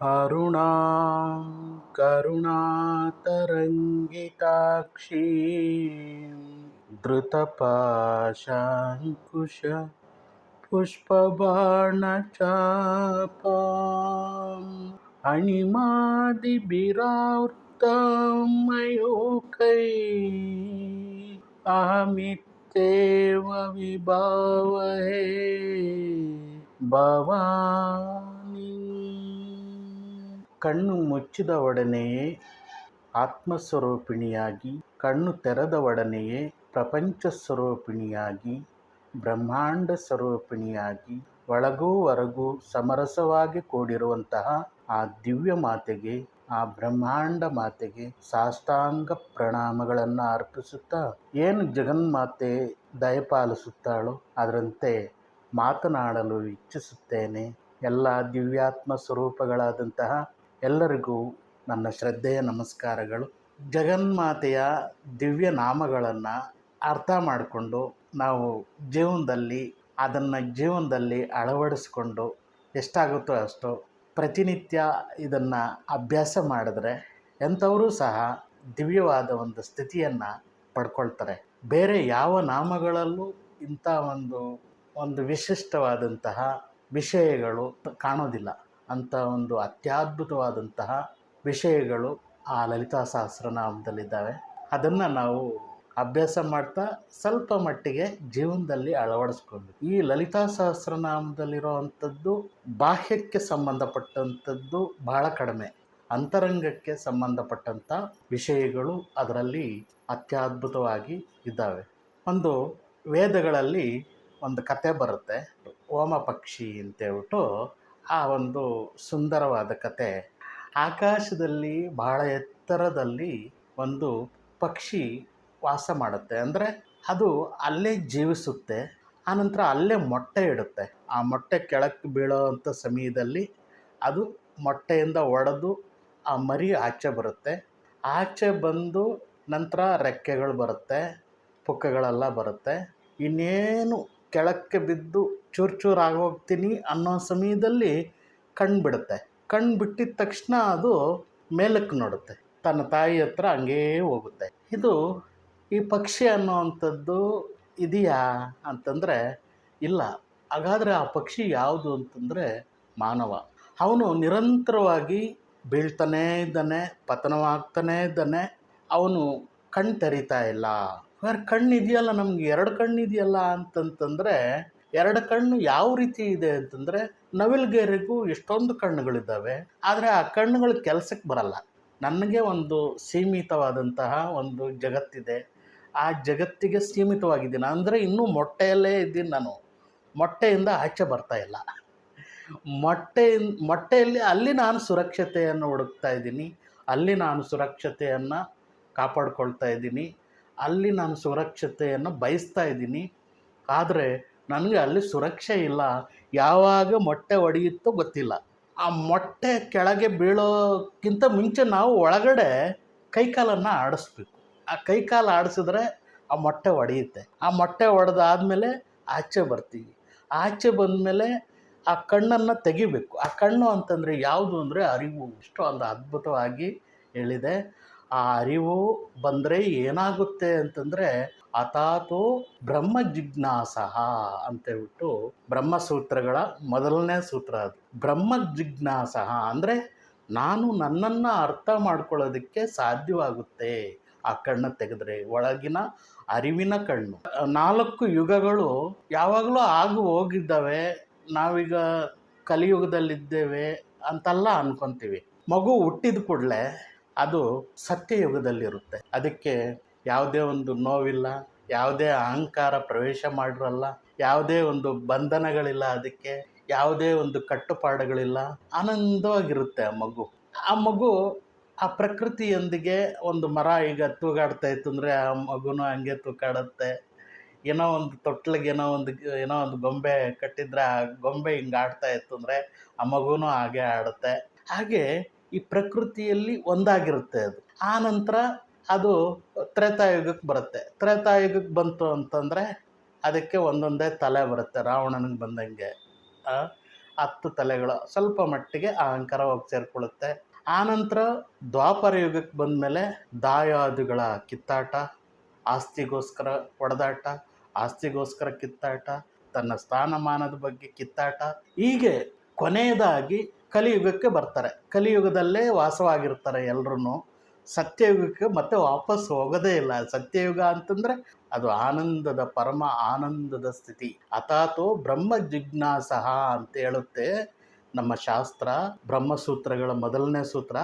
अरुणां करुणातरङ्गिताक्षीं धृतपाशाङ्कुशपुष्पबाणचापाम् अणिमादिभिरावृतं मयूखैः अहमित्येव विभावहे ಭವಾನಿ. ಕಣ್ಣು ಮುಚ್ಚಿದ ಒಡನೆಯೇ ಆತ್ಮಸ್ವರೂಪಿಣಿಯಾಗಿ, ಕಣ್ಣು ತೆರೆದ ಒಡನೆಯೇ ಪ್ರಪಂಚ ಸ್ವರೂಪಿಣಿಯಾಗಿ, ಬ್ರಹ್ಮಾಂಡ ಸ್ವರೂಪಿಣಿಯಾಗಿ, ಒಳಗೂ ಹೊರಗೂ ಸಮರಸವಾಗಿ ಕೂಡಿರುವಂತಹ ಆ ದಿವ್ಯ ಮಾತೆಗೆ, ಆ ಬ್ರಹ್ಮಾಂಡ ಮಾತೆಗೆ ಸಾಷ್ಟಾಂಗ ಪ್ರಣಾಮಗಳನ್ನು ಅರ್ಪಿಸುತ್ತಾ, ಏನು ಜಗನ್ಮಾತೆ ದಯಪಾಲಿಸುತ್ತಾಳೋ ಅದರಂತೆ ಮಾತನಾಡಲು ಇಚ್ಛಿಸುತ್ತೇನೆ. ಎಲ್ಲ ದಿವ್ಯಾತ್ಮ ಸ್ವರೂಪಗಳಾದಂತಹ ಎಲ್ಲರಿಗೂ ನನ್ನ ಶ್ರದ್ಧೆಯ ನಮಸ್ಕಾರಗಳು. ಜಗನ್ಮಾತೆಯ ದಿವ್ಯ ನಾಮಗಳನ್ನು ಅರ್ಥ ಮಾಡಿಕೊಂಡು ನಾವು ಜೀವನದಲ್ಲಿ ಅಳವಡಿಸ್ಕೊಂಡು ಎಷ್ಟಾಗುತ್ತೋ ಅಷ್ಟು ಪ್ರತಿನಿತ್ಯ ಇದನ್ನು ಅಭ್ಯಾಸ ಮಾಡಿದ್ರೆ ಎಂಥವರು ಸಹ ದಿವ್ಯವಾದ ಒಂದು ಸ್ಥಿತಿಯನ್ನು ಪಡ್ಕೊಳ್ತಾರೆ. ಬೇರೆ ಯಾವ ನಾಮಗಳಲ್ಲೂ ಇಂಥ ಒಂದು ವಿಶಿಷ್ಟವಾದಂತಹ ವಿಷಯಗಳು ಕಾಣೋದಿಲ್ಲ. ಅಂಥ ಒಂದು ಅತ್ಯದ್ಭುತವಾದಂತಹ ವಿಷಯಗಳು ಆ ಲಲಿತಾ ಸಹಸ್ರನಾಮದಲ್ಲಿದ್ದಾವೆ. ಅದನ್ನು ನಾವು ಅಭ್ಯಾಸ ಮಾಡ್ತಾ ಸ್ವಲ್ಪ ಮಟ್ಟಿಗೆ ಜೀವನದಲ್ಲಿ ಅಳವಡಿಸ್ಕೊಂಡು, ಈ ಲಲಿತಾ ಸಹಸ್ರನಾಮದಲ್ಲಿರೋ ಅಂಥದ್ದು ಬಾಹ್ಯಕ್ಕೆ ಸಂಬಂಧಪಟ್ಟಂಥದ್ದು ಬಹಳ ಕಡಿಮೆ, ಅಂತರಂಗಕ್ಕೆ ಸಂಬಂಧಪಟ್ಟಂಥ ವಿಷಯಗಳು ಅದರಲ್ಲಿ ಅತ್ಯದ್ಭುತವಾಗಿ ಇದ್ದಾವೆ. ಒಂದು ವೇದಗಳಲ್ಲಿ ಒಂದು ಕತೆ ಬರುತ್ತೆ, ಓಮ ಪಕ್ಷಿ ಅಂತೇಳ್ಬಿಟ್ಟು. ಆ ಒಂದು ಸುಂದರವಾದ ಕತೆ, ಆಕಾಶದಲ್ಲಿ ಬಹಳ ಎತ್ತರದಲ್ಲಿ ಒಂದು ಪಕ್ಷಿ ವಾಸ ಮಾಡುತ್ತೆ. ಅಂದರೆ ಅದು ಅಲ್ಲೇ ಜೀವಿಸುತ್ತೆ, ಆನಂತರ ಅಲ್ಲೇ ಮೊಟ್ಟೆ ಇಡುತ್ತೆ. ಆ ಮೊಟ್ಟೆ ಕೆಳಕ್ಕೆ ಬೀಳೋ ಅಂಥ ಸಮಯದಲ್ಲಿ ಅದು ಮೊಟ್ಟೆಯಿಂದ ಒಡೆದು ಆ ಮರಿ ಆಚೆ ಬರುತ್ತೆ. ಆಚೆ ಬಂದು ನಂತರ ರೆಕ್ಕೆಗಳು ಬರುತ್ತೆ, ಪುಕ್ಕಗಳೆಲ್ಲ ಬರುತ್ತೆ. ಇನ್ನೇನು ಕೆಳಕ್ಕೆ ಬಿದ್ದು ಚೂರು ಆಗೋಗ್ತೀನಿ ಅನ್ನೋ ಸಮಯದಲ್ಲಿ ಕಣ್ಣು ಬಿಡುತ್ತೆ. ಕಣ್ಣು ಬಿಟ್ಟಿದ ತಕ್ಷಣ ಅದು ಮೇಲಕ್ಕೆ ನೋಡುತ್ತೆ, ತನ್ನ ತಾಯಿ ಹತ್ರ ಹಂಗೇ ಹೋಗುತ್ತೆ. ಇದು ಈ ಪಕ್ಷಿ ಅನ್ನೋವಂಥದ್ದು ಇದೆಯಾ ಅಂತಂದರೆ ಇಲ್ಲ. ಹಾಗಾದರೆ ಆ ಪಕ್ಷಿ ಯಾವುದು ಅಂತಂದರೆ ಮಾನವ. ಅವನು ನಿರಂತರವಾಗಿ ಬೀಳ್ತಾನೇ ಇದ್ದಾನೆ, ಪತನವಾಗ್ತಾನೇ ಇದ್ದಾನೆ. ಅವನು ಕಣ್ಣು ತೆರೀತಾ ಇಲ್ಲ. ಕಣ್ಣು ಇದೆಯಲ್ಲ, ನಮ್ಗೆ 2 ಕಣ್ಣು ಇದೆಯಲ್ಲ ಅಂತಂತಂದರೆ, 2 ಕಣ್ಣು ಯಾವ ರೀತಿ ಇದೆ ಅಂತಂದರೆ, ನವಿಲ್ಗೇರಿಗೂ ಎಷ್ಟೊಂದು ಕಣ್ಣುಗಳಿದ್ದಾವೆ, ಆದರೆ ಆ ಕಣ್ಣುಗಳು ಕೆಲಸಕ್ಕೆ ಬರಲ್ಲ. ನನಗೆ ಒಂದು ಸೀಮಿತವಾದಂತಹ ಒಂದು ಜಗತ್ತಿದೆ, ಆ ಜಗತ್ತಿಗೆ ಸೀಮಿತವಾಗಿದ್ದೀನಿ. ಅಂದರೆ ಇನ್ನೂ ಮೊಟ್ಟೆಯಲ್ಲೇ ಇದ್ದೀನಿ ನಾನು, ಮೊಟ್ಟೆಯಿಂದ ಆಚೆ ಬರ್ತಾ ಇಲ್ಲ. ಮೊಟ್ಟೆಯಲ್ಲಿ ಅಲ್ಲಿ ನಾನು ಸುರಕ್ಷತೆಯನ್ನು ಹುಡುಕ್ತಾ ಇದ್ದೀನಿ, ಅಲ್ಲಿ ನಾನು ಸುರಕ್ಷತೆಯನ್ನು ಕಾಪಾಡ್ಕೊಳ್ತಾ ಇದ್ದೀನಿ, ಅಲ್ಲಿ ನಾನು ಸುರಕ್ಷತೆಯನ್ನು ಬಯಸ್ತಾ ಇದ್ದೀನಿ. ಆದರೆ ನನಗೆ ಅಲ್ಲಿ ಸುರಕ್ಷೆ ಇಲ್ಲ. ಯಾವಾಗ ಮೊಟ್ಟೆ ಒಡೆಯುತ್ತೋ ಗೊತ್ತಿಲ್ಲ. ಆ ಮೊಟ್ಟೆ ಕೆಳಗೆ ಬೀಳೋಕ್ಕಿಂತ ಮುಂಚೆ ನಾವು ಒಳಗಡೆ ಕೈಕಾಲನ್ನು ಆಡಿಸ್ಬೇಕು. ಆ ಕೈಕಾಲು ಆಡಿಸಿದ್ರೆ ಆ ಮೊಟ್ಟೆ ಒಡೆಯುತ್ತೆ. ಆ ಮೊಟ್ಟೆ ಒಡೆದಾದ್ಮೇಲೆ ಆಚೆ ಬರ್ತೀವಿ. ಆಚೆ ಬಂದಮೇಲೆ ಆ ಕಣ್ಣನ್ನು ತೆಗಿಬೇಕು. ಆ ಕಣ್ಣು ಅಂತಂದರೆ ಯಾವುದು ಅಂದರೆ ಅರಿವು. ಇಷ್ಟು ಒಂದು ಅದ್ಭುತವಾಗಿ ಹೇಳಿದೆ. ಆ ಅರಿವು ಬಂದರೆ ಏನಾಗುತ್ತೆ ಅಂತಂದರೆ, ಅಥಾತೋ ಬ್ರಹ್ಮ ಜಿಜ್ಞಾಸಃ ಅಂತೇಳ್ಬಿಟ್ಟು ಬ್ರಹ್ಮಸೂತ್ರಗಳ ಮೊದಲನೇ ಸೂತ್ರ ಅದು. ಬ್ರಹ್ಮ ಜಿಜ್ಞಾಸಃ ಅಂದರೆ ನಾನು ನನ್ನನ್ನು ಅರ್ಥ ಮಾಡ್ಕೊಳ್ಳೋದಕ್ಕೆ ಸಾಧ್ಯವಾಗುತ್ತೆ ಆ ಕಣ್ಣು ತೆಗೆದ್ರೆ. ಒಳಗಿನ ಅರಿವಿನ ಕಣ್ಣು. 4 ಯುಗಗಳು ಯಾವಾಗಲೂ ಆಗಿ ಹೋಗಿದ್ದಾವೆ, ನಾವೀಗ ಕಲಿಯುಗದಲ್ಲಿದ್ದೇವೆ ಅಂತೆಲ್ಲ ಅನ್ಕೊತೀವಿ. ಮಗು ಹುಟ್ಟಿದ ಕೂಡಲೇ ಅದು ಸತ್ಯಯುಗದಲ್ಲಿರುತ್ತೆ. ಅದಕ್ಕೆ ಯಾವುದೇ ಒಂದು ನೋವಿಲ್ಲ, ಯಾವುದೇ ಅಹಂಕಾರ ಪ್ರವೇಶ ಮಾಡಿರಲ್ಲ, ಯಾವುದೇ ಒಂದು ಬಂಧನಗಳಿಲ್ಲ, ಅದಕ್ಕೆ ಯಾವುದೇ ಒಂದು ಕಟ್ಟುಪಾಡುಗಳಿಲ್ಲ. ಆನಂದವಾಗಿರುತ್ತೆ ಆ ಮಗು ಆ ಪ್ರಕೃತಿಯೊಂದಿಗೆ. ಒಂದು ಮರ ಈಗ ತೂಗಾಡ್ತಾ ಇತ್ತು ಅಂದರೆ ಆ ಮಗುನೂ ಹಂಗೆ ತೂಗಾಡುತ್ತೆ. ಏನೋ ಒಂದು ತೊಟ್ಲಿಗೆ ಏನೋ ಒಂದು ಗೊಂಬೆ ಕಟ್ಟಿದ್ರೆ ಆ ಗೊಂಬೆ ಹಿಂಗೆ ಆಡ್ತಾ ಇತ್ತು ಅಂದರೆ ಆ ಮಗುನೂ ಹಾಗೆ ಆಡುತ್ತೆ. ಹಾಗೆ ಈ ಪ್ರಕೃತಿಯಲ್ಲಿ ಒಂದಾಗಿರುತ್ತೆ ಅದು. ಆ ನಂತರ ಅದು ತ್ರೇತಾಯುಗಕ್ಕೆ ಬರುತ್ತೆ. ತ್ರೇತಾಯುಗಕ್ಕೆ ಬಂತು ಅಂತಂದರೆ ಅದಕ್ಕೆ ಒಂದೊಂದೇ ತಲೆ ಬರುತ್ತೆ, ರಾವಣನಿಗೆ ಬಂದಂಗೆ. 10 ತಲೆಗಳು ಸ್ವಲ್ಪ ಮಟ್ಟಿಗೆ ಅಹಂಕಾರ ಹೋಗಿ ಸೇರಿಕೊಳ್ಳುತ್ತೆ. ಆನಂತರ ದ್ವಾಪರ ಯುಗಕ್ಕೆ ಬಂದಮೇಲೆ ದಾಯಾದಿಗಳ ಕಿತ್ತಾಟ, ಆಸ್ತಿಗೋಸ್ಕರ ಹೊಡೆದಾಟ, ಆಸ್ತಿಗೋಸ್ಕರ ಕಿತ್ತಾಟ, ತನ್ನ ಸ್ಥಾನಮಾನದ ಬಗ್ಗೆ ಕಿತ್ತಾಟ, ಹೀಗೆ ಕೊನೆಯದಾಗಿ ಕಲಿಯುಗಕ್ಕೆ ಬರ್ತಾರೆ. ಕಲಿಯುಗದಲ್ಲೇ ವಾಸವಾಗಿರ್ತಾರೆ ಎಲ್ಲರೂ. ಸತ್ಯಯುಗಕ್ಕೆ ಮತ್ತೆ ವಾಪಸ್ ಹೋಗೋದೇ ಇಲ್ಲ. ಸತ್ಯಯುಗ ಅಂತಂದರೆ ಅದು ಆನಂದದ ಪರಮ ಆನಂದದ ಸ್ಥಿತಿ. ಅಥಾತೋ ಬ್ರಹ್ಮ ಜಿಜ್ಞಾಸಃ ಅಂತ ಹೇಳುತ್ತೆ ನಮ್ಮ ಶಾಸ್ತ್ರ, ಬ್ರಹ್ಮಸೂತ್ರಗಳ ಮೊದಲನೇ ಸೂತ್ರ.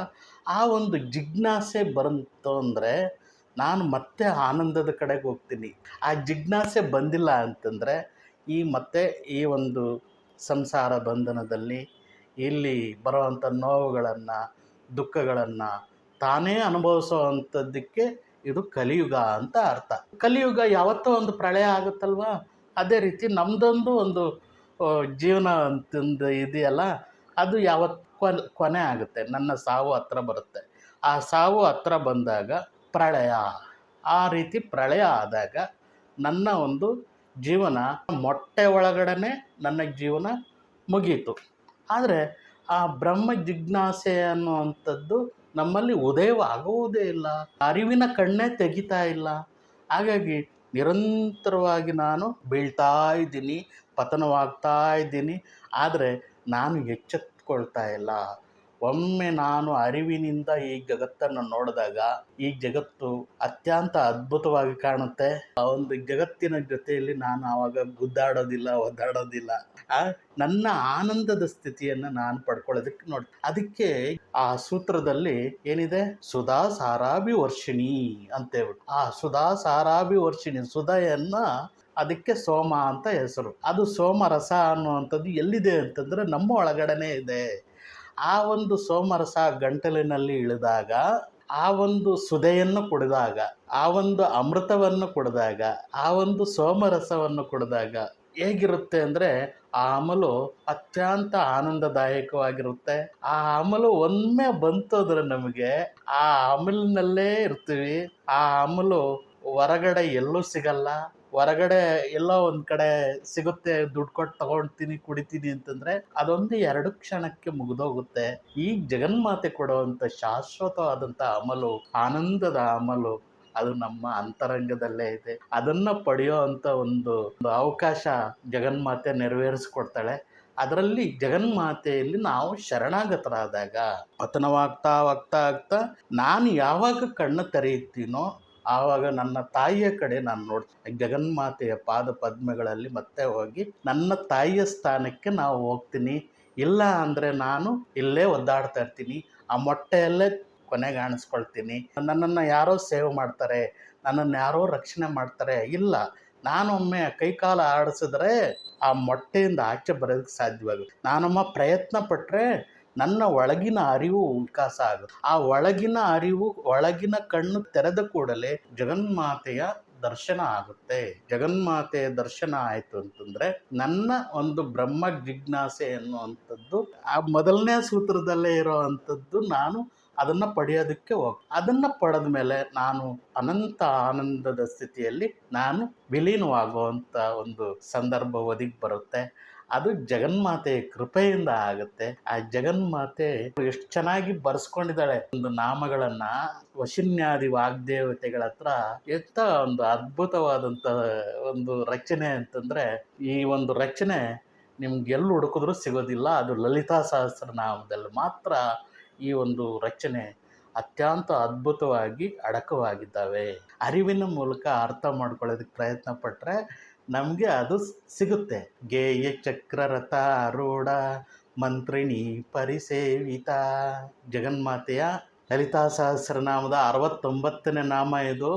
ಆ ಒಂದು ಜಿಜ್ಞಾಸೆ ಬಂತು ಅಂದರೆ ನಾನು ಮತ್ತೆ ಆನಂದದ ಕಡೆಗೆ ಹೋಗ್ತೀನಿ. ಆ ಜಿಜ್ಞಾಸೆ ಬಂದಿಲ್ಲ ಅಂತಂದರೆ ಮತ್ತೆ ಈ ಒಂದು ಸಂಸಾರ ಬಂಧನದಲ್ಲಿ ಇಲ್ಲಿ ಬರುವಂಥ ನೋವುಗಳನ್ನು, ದುಃಖಗಳನ್ನು ತಾನೇ ಅನುಭವಿಸೋ ಅಂಥದ್ದಕ್ಕೆ ಇದು ಕಲಿಯುಗ ಅಂತ ಅರ್ಥ. ಕಲಿಯುಗ ಯಾವತ್ತೋ ಒಂದು ಪ್ರಳಯ ಆಗುತ್ತಲ್ವ, ಅದೇ ರೀತಿ ನಮ್ಮದೊಂದು ಒಂದು ಜೀವನ ಅಂತಂದು ಇದೆಯಲ್ಲ, ಅದು ಯಾವತ್ತು ಕೊನೆ ಆಗುತ್ತೆ. ನನ್ನ ಸಾವು ಹತ್ರ ಬರುತ್ತೆ. ಆ ಸಾವು ಹತ್ರ ಬಂದಾಗ ಪ್ರಳಯ, ಆ ರೀತಿ ಪ್ರಳಯ ಆದಾಗ ನನ್ನ ಒಂದು ಜೀವನ ಮೊಟ್ಟೆ ಒಳಗಡೆ ನನ್ನ ಜೀವನ ಮುಗೀತು. ಆದರೆ ಆ ಬ್ರಹ್ಮ ಜಿಜ್ಞಾಸೆ ಅನ್ನುವಂಥದ್ದು ನಮ್ಮಲ್ಲಿ ಉದಯವಾಗುವುದೇ ಇಲ್ಲ. ಅರಿವಿನ ಕಣ್ಣೇ ತೆಗಿತಾ ಇಲ್ಲ. ಹಾಗಾಗಿ ನಿರಂತರವಾಗಿ ನಾನು ಬೀಳ್ತಾ ಇದ್ದೀನಿ, ಪತನವಾಗ್ತಾ ಇದ್ದೀನಿ. ಆದರೆ ನಾನು ಎಚ್ಚೆತ್ತುಕೊಳ್ತಾ ಇಲ್ಲ. ಒಮ್ಮೆ ನಾನು ಅರಿವಿನಿಂದ ಈ ಜಗತ್ತನ್ನು ನೋಡಿದಾಗ ಈ ಜಗತ್ತು ಅತ್ಯಂತ ಅದ್ಭುತವಾಗಿ ಕಾಣುತ್ತೆ. ಆ ಒಂದು ಜಗತ್ತಿನ ಜೊತೆಯಲ್ಲಿ ನಾನು ಆವಾಗ ಗುದ್ದಾಡೋದಿಲ್ಲ, ಒದ್ದಾಡೋದಿಲ್ಲ. ನನ್ನ ಆನಂದದ ಸ್ಥಿತಿಯನ್ನು ನಾನು ಪಡ್ಕೊಳ್ಳೋದಕ್ಕೆ ನೋಡಿ. ಅದಕ್ಕೆ ಆ ಸೂತ್ರದಲ್ಲಿ ಏನಿದೆ, ಸುಧಾ ಸಾರಾಭಿವರ್ಷಿಣಿ ಅಂತೇಳ್ಬಿಟ್ಟು. ಆ ಸುಧಾ ಸಾರಾಭಿವರ್ಷಿಣಿ, ಸುಧೆಯನ್ನು ಅದಕ್ಕೆ ಸೋಮ ಅಂತ ಹೆಸರು. ಅದು ಸೋಮರಸ ಅನ್ನುವಂಥದ್ದು ಎಲ್ಲಿದೆ ಅಂತಂದರೆ ನಮ್ಮ ಒಳಗಡೆನೇ ಇದೆ. ಆ ಒಂದು ಸೋಮರಸ ಗಂಟಲಿನಲ್ಲಿ ಇಳಿದಾಗ, ಆ ಒಂದು ಸುಧೆಯನ್ನು ಕುಡಿದಾಗ, ಆ ಒಂದು ಅಮೃತವನ್ನು ಕುಡಿದಾಗ, ಆ ಒಂದು ಸೋಮರಸವನ್ನು ಕುಡಿದಾಗ ಹೇಗಿರುತ್ತೆ ಅಂದರೆ ಆ ಅಮಲು ಅತ್ಯಂತ ಆನಂದದಾಯಕವಾಗಿರುತ್ತೆ. ಆ ಅಮಲು ಒಮ್ಮೆ ಬಂತಂದ್ರೆ ನಮಗೆ ಆ ಅಮಲಿನಲ್ಲೇ ಇರ್ತೀವಿ. ಆ ಅಮಲು ಹೊರಗಡೆ ಎಲ್ಲೂ ಸಿಗಲ್ಲ. ಹೊರಗಡೆ ಎಲ್ಲೋ ಒಂದು ಕಡೆ ಸಿಗುತ್ತೆ, ದುಡ್ಡು ಕೊಟ್ಟು ತಗೊಳ್ತೀನಿ ಕುಡಿತೀನಿ ಅಂತಂದರೆ ಅದೊಂದು 2 ಕ್ಷಣಕ್ಕೆ ಮುಗಿದೋಗುತ್ತೆ. ಈ ಜಗನ್ಮಾತೆ ಕೊಡುವಂಥ ಶಾಶ್ವತವಾದಂಥ ಅಮಲು, ಆನಂದದ ಅಮಲು, ಅದು ನಮ್ಮ ಅಂತರಂಗದಲ್ಲೇ ಇದೆ. ಅದನ್ನು ಪಡೆಯೋ ಅಂಥ ಒಂದು ಅವಕಾಶ ಜಗನ್ಮಾತೆ ನೆರವೇರಿಸ್ಕೊಡ್ತಾಳೆ. ಅದರಲ್ಲಿ ಜಗನ್ಮಾತೆಯಲ್ಲಿ ನಾವು ಶರಣಾಗತರಾದಾಗ ಪತನವಾಗ್ತಾ ನಾನು ಯಾವಾಗ ಕಣ್ಣು ತೆರೆಯುತ್ತೀನೋ ಆವಾಗ ನನ್ನ ತಾಯಿಯ ಕಡೆ ನಾನು ನೋಡ್ತೀನಿ. ಜಗನ್ಮಾತೆಯ ಪಾದ ಪದ್ಮಗಳಲ್ಲಿ ಮತ್ತೆ ಹೋಗಿ ನನ್ನ ತಾಯಿಯ ಸ್ಥಾನಕ್ಕೆ ನಾವು ಹೋಗ್ತೀನಿ. ಇಲ್ಲ ಅಂದರೆ ನಾನು ಇಲ್ಲೇ ಒದ್ದಾಡ್ತಾ ಇರ್ತೀನಿ. ಆ ಮೊಟ್ಟೆಯಲ್ಲೇ ಕೊನೆಗೆ ಕಾಣಿಸ್ಕೊಳ್ತೀನಿ. ನನ್ನನ್ನು ಯಾರೋ ಸೇವ್ ಮಾಡ್ತಾರೆ, ನನ್ನನ್ನು ಯಾರೋ ರಕ್ಷಣೆ ಮಾಡ್ತಾರೆ, ಇಲ್ಲ, ನಾನೊಮ್ಮೆ ಕೈಕಾಲು ಆಡಿಸಿದ್ರೆ ಆ ಮೊಟ್ಟೆಯಿಂದ ಆಚೆ ಬರೋದಕ್ಕೆ ಸಾಧ್ಯವಾಗುತ್ತೆ. ನಾನೊಮ್ಮೆ ಪ್ರಯತ್ನ ಪಟ್ಟರೆ ನನ್ನ ಒಳಗಿನ ಅರಿವು ವಿಕಾಸ ಆಗುತ್ತೆ. ಆ ಒಳಗಿನ ಅರಿವು, ಒಳಗಿನ ಕಣ್ಣು ತೆರೆದ ಕೂಡಲೇ ಜಗನ್ಮಾತೆಯ ದರ್ಶನ ಆಗುತ್ತೆ. ಜಗನ್ಮಾತೆಯ ದರ್ಶನ ಆಯಿತು ಅಂತಂದರೆ ನನ್ನ ಒಂದು ಬ್ರಹ್ಮ ಜಿಜ್ಞಾಸೆ ಎನ್ನುವಂಥದ್ದು ಆ ಮೊದಲನೇ ಸೂತ್ರದಲ್ಲೇ ಇರೋ ಅಂಥದ್ದು ನಾನು ಅದನ್ನು ಪಡೆಯೋದಕ್ಕೆ ಅದನ್ನು ಪಡೆದ ಮೇಲೆ ನಾನು ಅನಂತ ಆನಂದದ ಸ್ಥಿತಿಯಲ್ಲಿ ನಾನು ವಿಲೀನವಾಗುವಂಥ ಒಂದು ಸಂದರ್ಭ ಒದಗಿ ಬರುತ್ತೆ. ಅದು ಜಗನ್ಮಾತೆಯ ಕೃಪೆಯಿಂದ ಆಗುತ್ತೆ. ಆ ಜಗನ್ಮಾತೆ ಎಷ್ಟು ಚೆನ್ನಾಗಿ ಬರ್ಸ್ಕೊಂಡಿದ್ದಾಳೆ ಒಂದು ನಾಮಗಳನ್ನು. ವಶಿನ್ಯಾದಿ ವಾಗ್ದೇವತೆಗಳ ಹತ್ರ ಎಂಥ ಒಂದು ಅದ್ಭುತವಾದಂಥ ಒಂದು ರಚನೆ ಅಂತಂದರೆ, ಈ ಒಂದು ರಚನೆ ನಿಮ್ಗೆ ಎಲ್ಲಿ ಹುಡುಕಿದ್ರೂ ಸಿಗೋದಿಲ್ಲ. ಅದು ಲಲಿತಾ ಸಹಸ್ರನಾಮದಲ್ಲಿ ಮಾತ್ರ ಈ ಒಂದು ರಚನೆ ಅತ್ಯಂತ ಅದ್ಭುತವಾಗಿ ಅಡಕವಾಗಿದ್ದಾವೆ. ಅರಿವಿನ ಮೂಲಕ ಅರ್ಥ ಮಾಡ್ಕೊಳ್ಳೋದಕ್ಕೆ ಪ್ರಯತ್ನ ಪಟ್ಟರೆ ನಮಗೆ ಅದು ಸಿಗುತ್ತೆ. ಗೇಯ ಚಕ್ರರಥ ಆರೂಢ ಮಂತ್ರಿಣಿ ಪರಿಸೇವಿತ. ಜಗನ್ಮಾತೆಯ ಲಲಿತಾ ಸಹಸ್ರನಾಮದ 69ನೇ ನಾಮ ಇದು.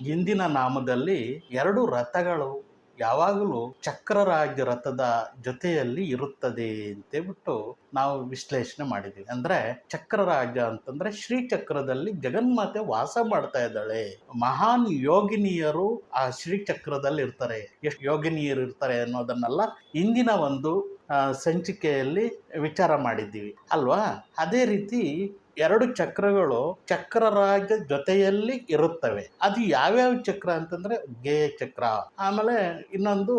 ಹಿಂದಿನ ನಾಮದಲ್ಲಿ 2 ರಥಗಳು ಯಾವಾಗಲೂ ಚಕ್ರರಾಜ ರಥದ ಜೊತೆಯಲ್ಲಿ ಇರುತ್ತದೆ ಅಂತೇಳ್ಬಿಟ್ಟು ನಾವು ವಿಶ್ಲೇಷಣೆ ಮಾಡಿದ್ದೀವಿ. ಅಂದರೆ ಚಕ್ರರಾಜ ಅಂತಂದರೆ ಶ್ರೀಚಕ್ರದಲ್ಲಿ ಜಗನ್ಮಾತೆ ವಾಸ ಮಾಡ್ತಾ ಇದ್ದಾಳೆ. ಮಹಾನ್ ಯೋಗಿನಿಯರು ಆ ಶ್ರೀಚಕ್ರದಲ್ಲಿ ಇರ್ತಾರೆ. ಎಷ್ಟು ಯೋಗಿನಿಯರು ಇರ್ತಾರೆ ಅನ್ನೋದನ್ನೆಲ್ಲ ಹಿಂದಿನ ಒಂದು ಸಂಚಿಕೆಯಲ್ಲಿ ವಿಚಾರ ಮಾಡಿದ್ದೀವಿ ಅಲ್ವಾ. ಅದೇ ರೀತಿ 2 ಚಕ್ರಗಳು ಚಕ್ರರಾಜ ಜೊತೆಯಲ್ಲಿ ಇರುತ್ತವೆ. ಅದು ಯಾವ್ಯಾವ ಚಕ್ರ ಅಂತಂದ್ರೆ ಗೇಯ ಚಕ್ರ, ಆಮೇಲೆ ಇನ್ನೊಂದು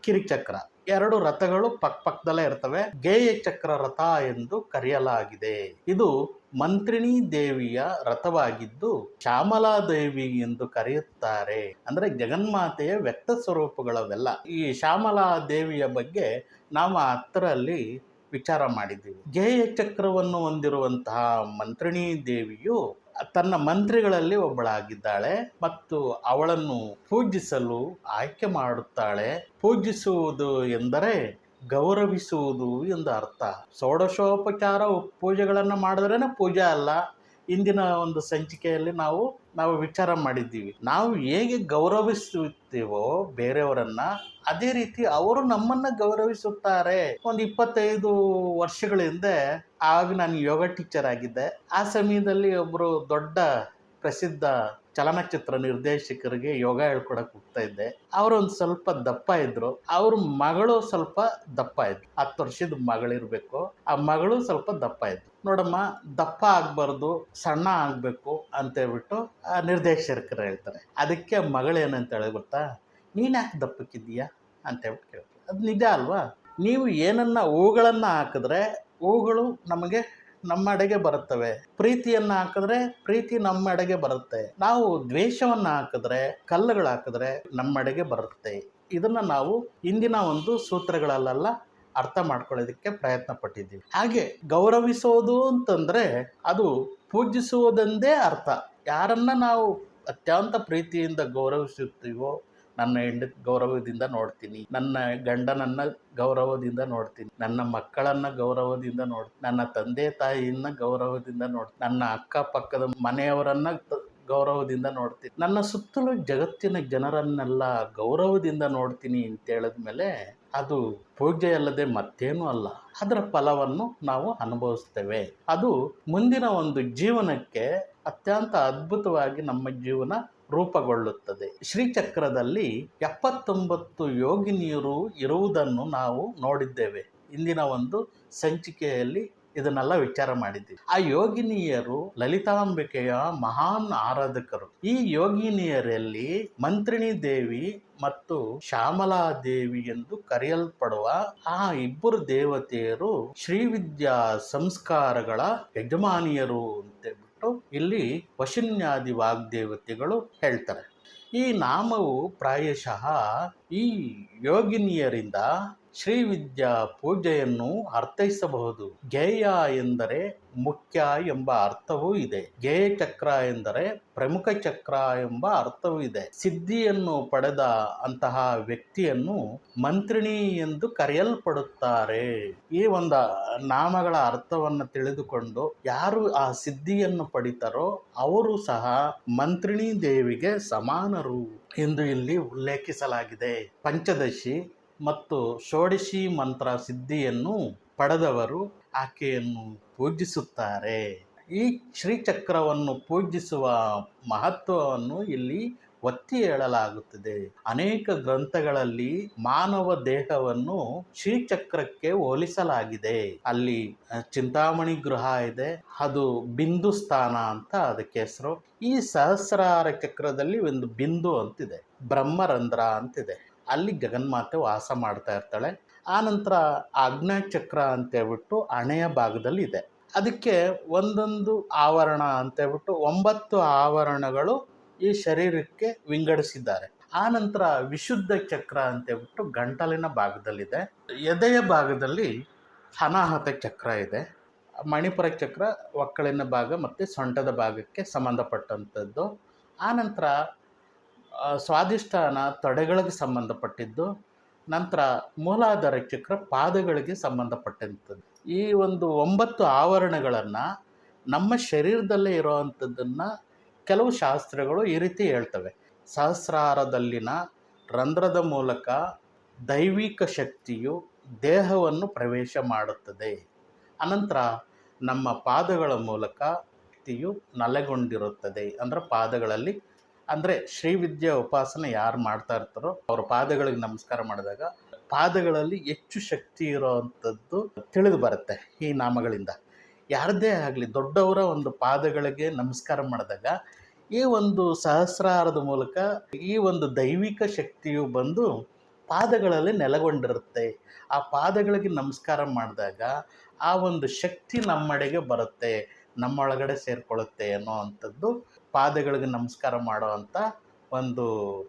ಕಿರಿಚಕ್ರ. 2 ರಥಗಳು ಪಕ್ಕದಲ್ಲೇ ಇರ್ತವೆ. ಗೇಯ ಚಕ್ರ ರಥ ಎಂದು ಕರೆಯಲಾಗಿದೆ. ಇದು ಮಂತ್ರಿಣಿ ದೇವಿಯ ರಥವಾಗಿದ್ದು ಶ್ಯಾಮಲಾ ದೇವಿ ಎಂದು ಕರೆಯುತ್ತಾರೆ. ಅಂದ್ರೆ ಜಗನ್ಮಾತೆಯ ವ್ಯಕ್ತ ಸ್ವರೂಪಗಳವೆಲ್ಲ. ಈ ಶ್ಯಾಮಲಾ ದೇವಿಯ ಬಗ್ಗೆ ನಾವು 10ರಲ್ಲಿ ವಿಚಾರ ಮಾಡಿದ್ದೀವಿ. ಗೇಯ ಚಕ್ರವನ್ನು ಹೊಂದಿರುವಂತಹ ಮಂತ್ರಿಣಿ ದೇವಿಯು ತನ್ನ ಮಂತ್ರಿಗಳಲ್ಲಿ ಒಬ್ಬಳಾಗಿದ್ದಾಳೆ ಮತ್ತು ಅವಳನ್ನು ಪೂಜಿಸಲು ಆಯ್ಕೆ ಮಾಡುತ್ತಾಳೆ. ಪೂಜಿಸುವುದು ಎಂದರೆ ಗೌರವಿಸುವುದು ಎಂದು ಅರ್ಥ. ಷೋಡಶೋಪಚಾರ ಪೂಜೆಗಳನ್ನು ಮಾಡಿದ್ರೇನೆ ಪೂಜೆ ಅಲ್ಲ. ಇಂದಿನ ಒಂದು ಸಂಚಿಕೆಯಲ್ಲಿ ನಾವು ವಿಚಾರ ಮಾಡಿದ್ದೀವಿ. ನಾವು ಹೇಗೆ ಗೌರವಿಸುತ್ತೀವೋ ಬೇರೆಯವರನ್ನ, ಅದೇ ರೀತಿ ಅವರು ನಮ್ಮನ್ನ ಗೌರವಿಸುತ್ತಾರೆ. ಒಂದು 25 ವರ್ಷಗಳ ಹಿಂದೆ, ಆಗ ನಾನು ಯೋಗ ಟೀಚರ್ ಆಗಿದ್ದೆ. ಆ ಸಮಯದಲ್ಲಿ ಒಬ್ಬರು ದೊಡ್ಡ ಪ್ರಸಿದ್ಧ ಚಲನಚಿತ್ರ ನಿರ್ದೇಶಕರಿಗೆ ಯೋಗ ಹೇಳ್ಕೊಡಕ್ಕೆ ಹೋಗ್ತಾ ಇದ್ದೆ. ಅವರೊಂದು ಸ್ವಲ್ಪ ದಪ್ಪ ಇದ್ರು. ಅವ್ರ ಮಗಳು ಸ್ವಲ್ಪ ದಪ್ಪ ಇದ್ರು. 10 ವರ್ಷದ ಮಗಳಿರ್ಬೇಕು. ಆ ಮಗಳು ಸ್ವಲ್ಪ ದಪ್ಪ ಇದ್ರು. ನೋಡಮ್ಮ, ದಪ್ಪ ಆಗ್ಬಾರ್ದು, ಸಣ್ಣ ಆಗ್ಬೇಕು ಅಂತ ಹೇಳ್ಬಿಟ್ಟು ಆ ನಿರ್ದೇಶಕರು ಹೇಳ್ತಾರೆ. ಅದಕ್ಕೆ ಮಗಳೇನಂತ ಹೇಳಿ ಗೊತ್ತಾ, ನೀನ್ ಯಾಕೆ ದಪ್ಪಕ್ಕಿದ್ದೀಯಾ ಅಂತ ಹೇಳ್ಬಿಟ್ಟು ಕೇಳ್ತಾರೆ. ಅದು ನಿಜ ಅಲ್ವಾ? ನೀವು ಏನನ್ನ ಹೂಗಳನ್ನ ಹಾಕಿದ್ರೆ ಹೂಗಳು ನಮ್ಮ ಎಡೆಗೆ ಬರುತ್ತವೆ. ಪ್ರೀತಿಯನ್ನ ಹಾಕಿದ್ರೆ ಪ್ರೀತಿ ನಮ್ಮ ಎಡೆಗೆ ಬರುತ್ತೆ. ನಾವು ದ್ವೇಷವನ್ನ ಹಾಕಿದ್ರೆ, ಕಲ್ಲುಗಳು ಹಾಕಿದ್ರೆ ನಮ್ಮ ಎಡೆಗೆ ಬರುತ್ತೆ. ಇದನ್ನ ನಾವು ಇಂದಿನ ಒಂದು ಸೂತ್ರಗಳಲ್ಲೆಲ್ಲ ಅರ್ಥ ಮಾಡ್ಕೊಳ್ಳೋದಕ್ಕೆ ಪ್ರಯತ್ನ ಪಟ್ಟಿದ್ದೀವಿ. ಹಾಗೆ ಗೌರವಿಸೋದು ಅಂತಂದ್ರೆ ಅದು ಪೂಜಿಸುವುದೆಂದೇ ಅರ್ಥ. ಯಾರನ್ನ ನಾವು ಅತ್ಯಂತ ಪ್ರೀತಿಯಿಂದ ಗೌರವಿಸುತ್ತೀವೋ, ನನ್ನ ಹೆಂಡತಿ ಗೌರವದಿಂದ ನೋಡ್ತೀನಿ, ನನ್ನ ಗಂಡನನ್ನ ಗೌರವದಿಂದ ನೋಡ್ತೀನಿ, ನನ್ನ ಮಕ್ಕಳನ್ನ ಗೌರವದಿಂದ ನೋಡ್ತೀನಿ, ನನ್ನ ತಂದೆ ತಾಯಿಯನ್ನ ಗೌರವದಿಂದ ನೋಡ್ತೀನಿ, ನನ್ನ ಅಕ್ಕಪಕ್ಕದ ಮನೆಯವರನ್ನ ಗೌರವದಿಂದ ನೋಡ್ತೀನಿ, ನನ್ನ ಸುತ್ತಲೂ ಜಗತ್ತಿನ ಜನರನ್ನೆಲ್ಲ ಗೌರವದಿಂದ ನೋಡ್ತೀನಿ ಅಂತ ಹೇಳಿದ್ಮೇಲೆ ಅದು ಪೂಜೆ ಅಲ್ಲದೆ ಮತ್ತೇನೂ ಅಲ್ಲ. ಅದರ ಫಲವನ್ನು ನಾವು ಅನುಭವಿಸ್ತೇವೆ. ಅದು ಮುಂದಿನ ಒಂದು ಜೀವನಕ್ಕೆ ಅತ್ಯಂತ ಅದ್ಭುತವಾಗಿ ನಮ್ಮ ಜೀವನ ರೂಪುಗೊಳ್ಳುತ್ತದೆ. ಶ್ರೀಚಕ್ರದಲ್ಲಿ 79 ಯೋಗಿನಿಯರು ಇರುವುದನ್ನು ನಾವು ನೋಡಿದ್ದೇವೆ. ಇಂದಿನ ಒಂದು ಸಂಚಿಕೆಯಲ್ಲಿ ಇದನ್ನೆಲ್ಲ ವಿಚಾರ ಮಾಡಿದ್ದೀವಿ. ಆ ಯೋಗಿನಿಯರು ಲಲಿತಾಂಬಿಕೆಯ ಮಹಾನ್ ಆರಾಧಕರು. ಈ ಯೋಗಿನಿಯರಲ್ಲಿ ಮಂತ್ರಿಣಿ ದೇವಿ ಮತ್ತು ಶ್ಯಾಮಲಾ ದೇವಿ ಎಂದು ಕರೆಯಲ್ಪಡುವ ಆ ಇಬ್ಬರು ದೇವತೆಯರು ಶ್ರೀವಿದ್ಯಾ ಸಂಸ್ಕಾರಗಳ ಯಜಮಾನಿಯರು ಅಂತ ಇಲ್ಲಿ ವಶಿನ್ಯಾದಿ ವಾಗ್ದೇವತೆಗಳು ಹೇಳ್ತಾರೆ. ಈ ನಾಮವು ಪ್ರಾಯಶಃ ಈ ಯೋಗಿನಿಯರಿಂದ ಶ್ರೀವಿದ್ಯಾ ಪೂಜೆಯನ್ನು ಅರ್ಥೈಸಬಹುದು. ಗೇಯ ಎಂದರೆ ಮುಖ್ಯ ಎಂಬ ಅರ್ಥವೂ ಇದೆ. ಗೇಯ ಚಕ್ರ ಎಂದರೆ ಪ್ರಮುಖ ಚಕ್ರ ಎಂಬ ಅರ್ಥವೂ ಇದೆ. ಸಿದ್ಧಿಯನ್ನು ಪಡೆದ ಅಂತಹ ವ್ಯಕ್ತಿಯನ್ನು ಮಂತ್ರಿಣಿ ಎಂದು ಕರೆಯಲ್ಪಡುತ್ತಾರೆ. ಈ ಒಂದು ನಾಮಗಳ ಅರ್ಥವನ್ನು ತಿಳಿದುಕೊಂಡು ಯಾರು ಆ ಸಿದ್ಧಿಯನ್ನು ಪಡಿತಾರೋ ಅವರು ಸಹ ಮಂತ್ರಿಣಿ ದೇವಿಗೆ ಸಮಾನರು ಎಂದು ಇಲ್ಲಿ ಉಲ್ಲೇಖಿಸಲಾಗಿದೆ. ಪಂಚದಶಿ ಮತ್ತು ಷೋಡಶಿ ಮಂತ್ರ ಸಿದ್ಧಿಯನ್ನು ಪಡೆದವರು ಆಕೆಯನ್ನು ಪೂಜಿಸುತ್ತಾರೆ. ಈ ಶ್ರೀಚಕ್ರವನ್ನು ಪೂಜಿಸುವ ಮಹತ್ವವನ್ನು ಇಲ್ಲಿ ಒತ್ತಿ ಹೇಳಲಾಗುತ್ತದೆ. ಅನೇಕ ಗ್ರಂಥಗಳಲ್ಲಿ ಮಾನವ ದೇಹವನ್ನು ಶ್ರೀಚಕ್ರಕ್ಕೆ ಹೋಲಿಸಲಾಗಿದೆ. ಅಲ್ಲಿ ಚಿಂತಾಮಣಿ ಗೃಹ ಇದೆ, ಅದು ಬಿಂದು ಸ್ಥಾನ ಅಂತ ಅದಕ್ಕೆ ಹೆಸರು. ಈ ಸಹಸ್ರಾರ ಚಕ್ರದಲ್ಲಿ ಒಂದು ಬಿಂದು ಅಂತಿದೆ, ಬ್ರಹ್ಮರಂಧ್ರ ಅಂತಿದೆ. ಅಲ್ಲಿ ಜಗನ್ಮಾತೆ ವಾಸ ಮಾಡ್ತಾ ಇರ್ತಾಳೆ. ಆನಂತರ ಆಜ್ಞಾಚಕ್ರ ಅಂತೇಳ್ಬಿಟ್ಟು ಹಣೆಯ ಭಾಗದಲ್ಲಿ ಇದೆ. ಅದಕ್ಕೆ ಒಂದೊಂದು ಆವರಣ ಅಂತೇಳ್ಬಿಟ್ಟು 9 ಆವರಣಗಳು ಈ ಶರೀರಕ್ಕೆ ವಿಂಗಡಿಸಿದ್ದಾರೆ. ಆನಂತರ ವಿಶುದ್ಧ ಚಕ್ರ ಅಂತೇಳ್ಬಿಟ್ಟು ಗಂಟಲಿನ ಭಾಗದಲ್ಲಿದೆ. ಎದೆಯ ಭಾಗದಲ್ಲಿ ಅನಾಹತ ಚಕ್ರ ಇದೆ. ಮಣಿಪುರ ಚಕ್ರ ಒಕ್ಕಳಿನ ಭಾಗ ಮತ್ತು ಸೊಂಟದ ಭಾಗಕ್ಕೆ ಸಂಬಂಧಪಟ್ಟಂಥದ್ದು. ಆನಂತರ ಸ್ವಾಧಿಷ್ಠಾನ ತೊಡೆಗಳಿಗೆ ಸಂಬಂಧಪಟ್ಟಿದ್ದು. ನಂತರ ಮೂಲಾಧಾರ ಚಕ್ರ ಪಾದಗಳಿಗೆ ಸಂಬಂಧಪಟ್ಟಂಥದ್ದು. ಈ ಒಂದು 9 ಆವರಣಗಳನ್ನು ನಮ್ಮ ಶರೀರದಲ್ಲೇ ಇರೋವಂಥದ್ದನ್ನು ಕೆಲವು ಶಾಸ್ತ್ರಗಳು ಈ ರೀತಿ ಹೇಳ್ತವೆ. ಸಹಸ್ರಾರದಲ್ಲಿನ ರಂಧ್ರದ ಮೂಲಕ ದೈವಿಕ ಶಕ್ತಿಯು ದೇಹವನ್ನು ಪ್ರವೇಶ ಮಾಡುತ್ತದೆ. ಅನಂತರ ನಮ್ಮ ಪಾದಗಳ ಮೂಲಕ ಶಕ್ತಿಯು ನೆಲೆಗೊಂಡಿರುತ್ತದೆ. ಅಂದರೆ ಪಾದಗಳಲ್ಲಿ, ಅಂದರೆ ಶ್ರೀವಿದ್ಯಾ ಉಪಾಸನೆ ಯಾರು ಮಾಡ್ತಾ ಇರ್ತಾರೋ ಅವ್ರ ಪಾದಗಳಿಗೆ ನಮಸ್ಕಾರ ಮಾಡಿದಾಗ ಪಾದಗಳಲ್ಲಿ ಹೆಚ್ಚು ಶಕ್ತಿ ಇರೋವಂಥದ್ದು ತಿಳಿದು ಬರುತ್ತೆ ಈ ನಾಮಗಳಿಂದ. ಯಾರದೇ ಆಗಲಿ ದೊಡ್ಡವರ ಒಂದು ಪಾದಗಳಿಗೆ ನಮಸ್ಕಾರ ಮಾಡಿದಾಗ ಈ ಒಂದು ಸಹಸ್ರಾರದ ಮೂಲಕ ಈ ಒಂದು ದೈವಿಕ ಶಕ್ತಿಯು ಬಂದು ಪಾದಗಳಲ್ಲಿ ನೆಲೆಗೊಂಡಿರುತ್ತೆ. ಆ ಪಾದಗಳಿಗೆ ನಮಸ್ಕಾರ ಮಾಡಿದಾಗ ಆ ಒಂದು ಶಕ್ತಿ ನಮ್ಮಡೆಗೆ ಬರುತ್ತೆ, ನಮ್ಮೊಳಗಡೆ ಸೇರಿಕೊಳ್ಳುತ್ತೆ ಅನ್ನೋ ಅಂಥದ್ದು ಪಾದಗಳಿಗೆ ನಮಸ್ಕಾರ ಮಾಡೋ ಅಂಥ ಒಂದು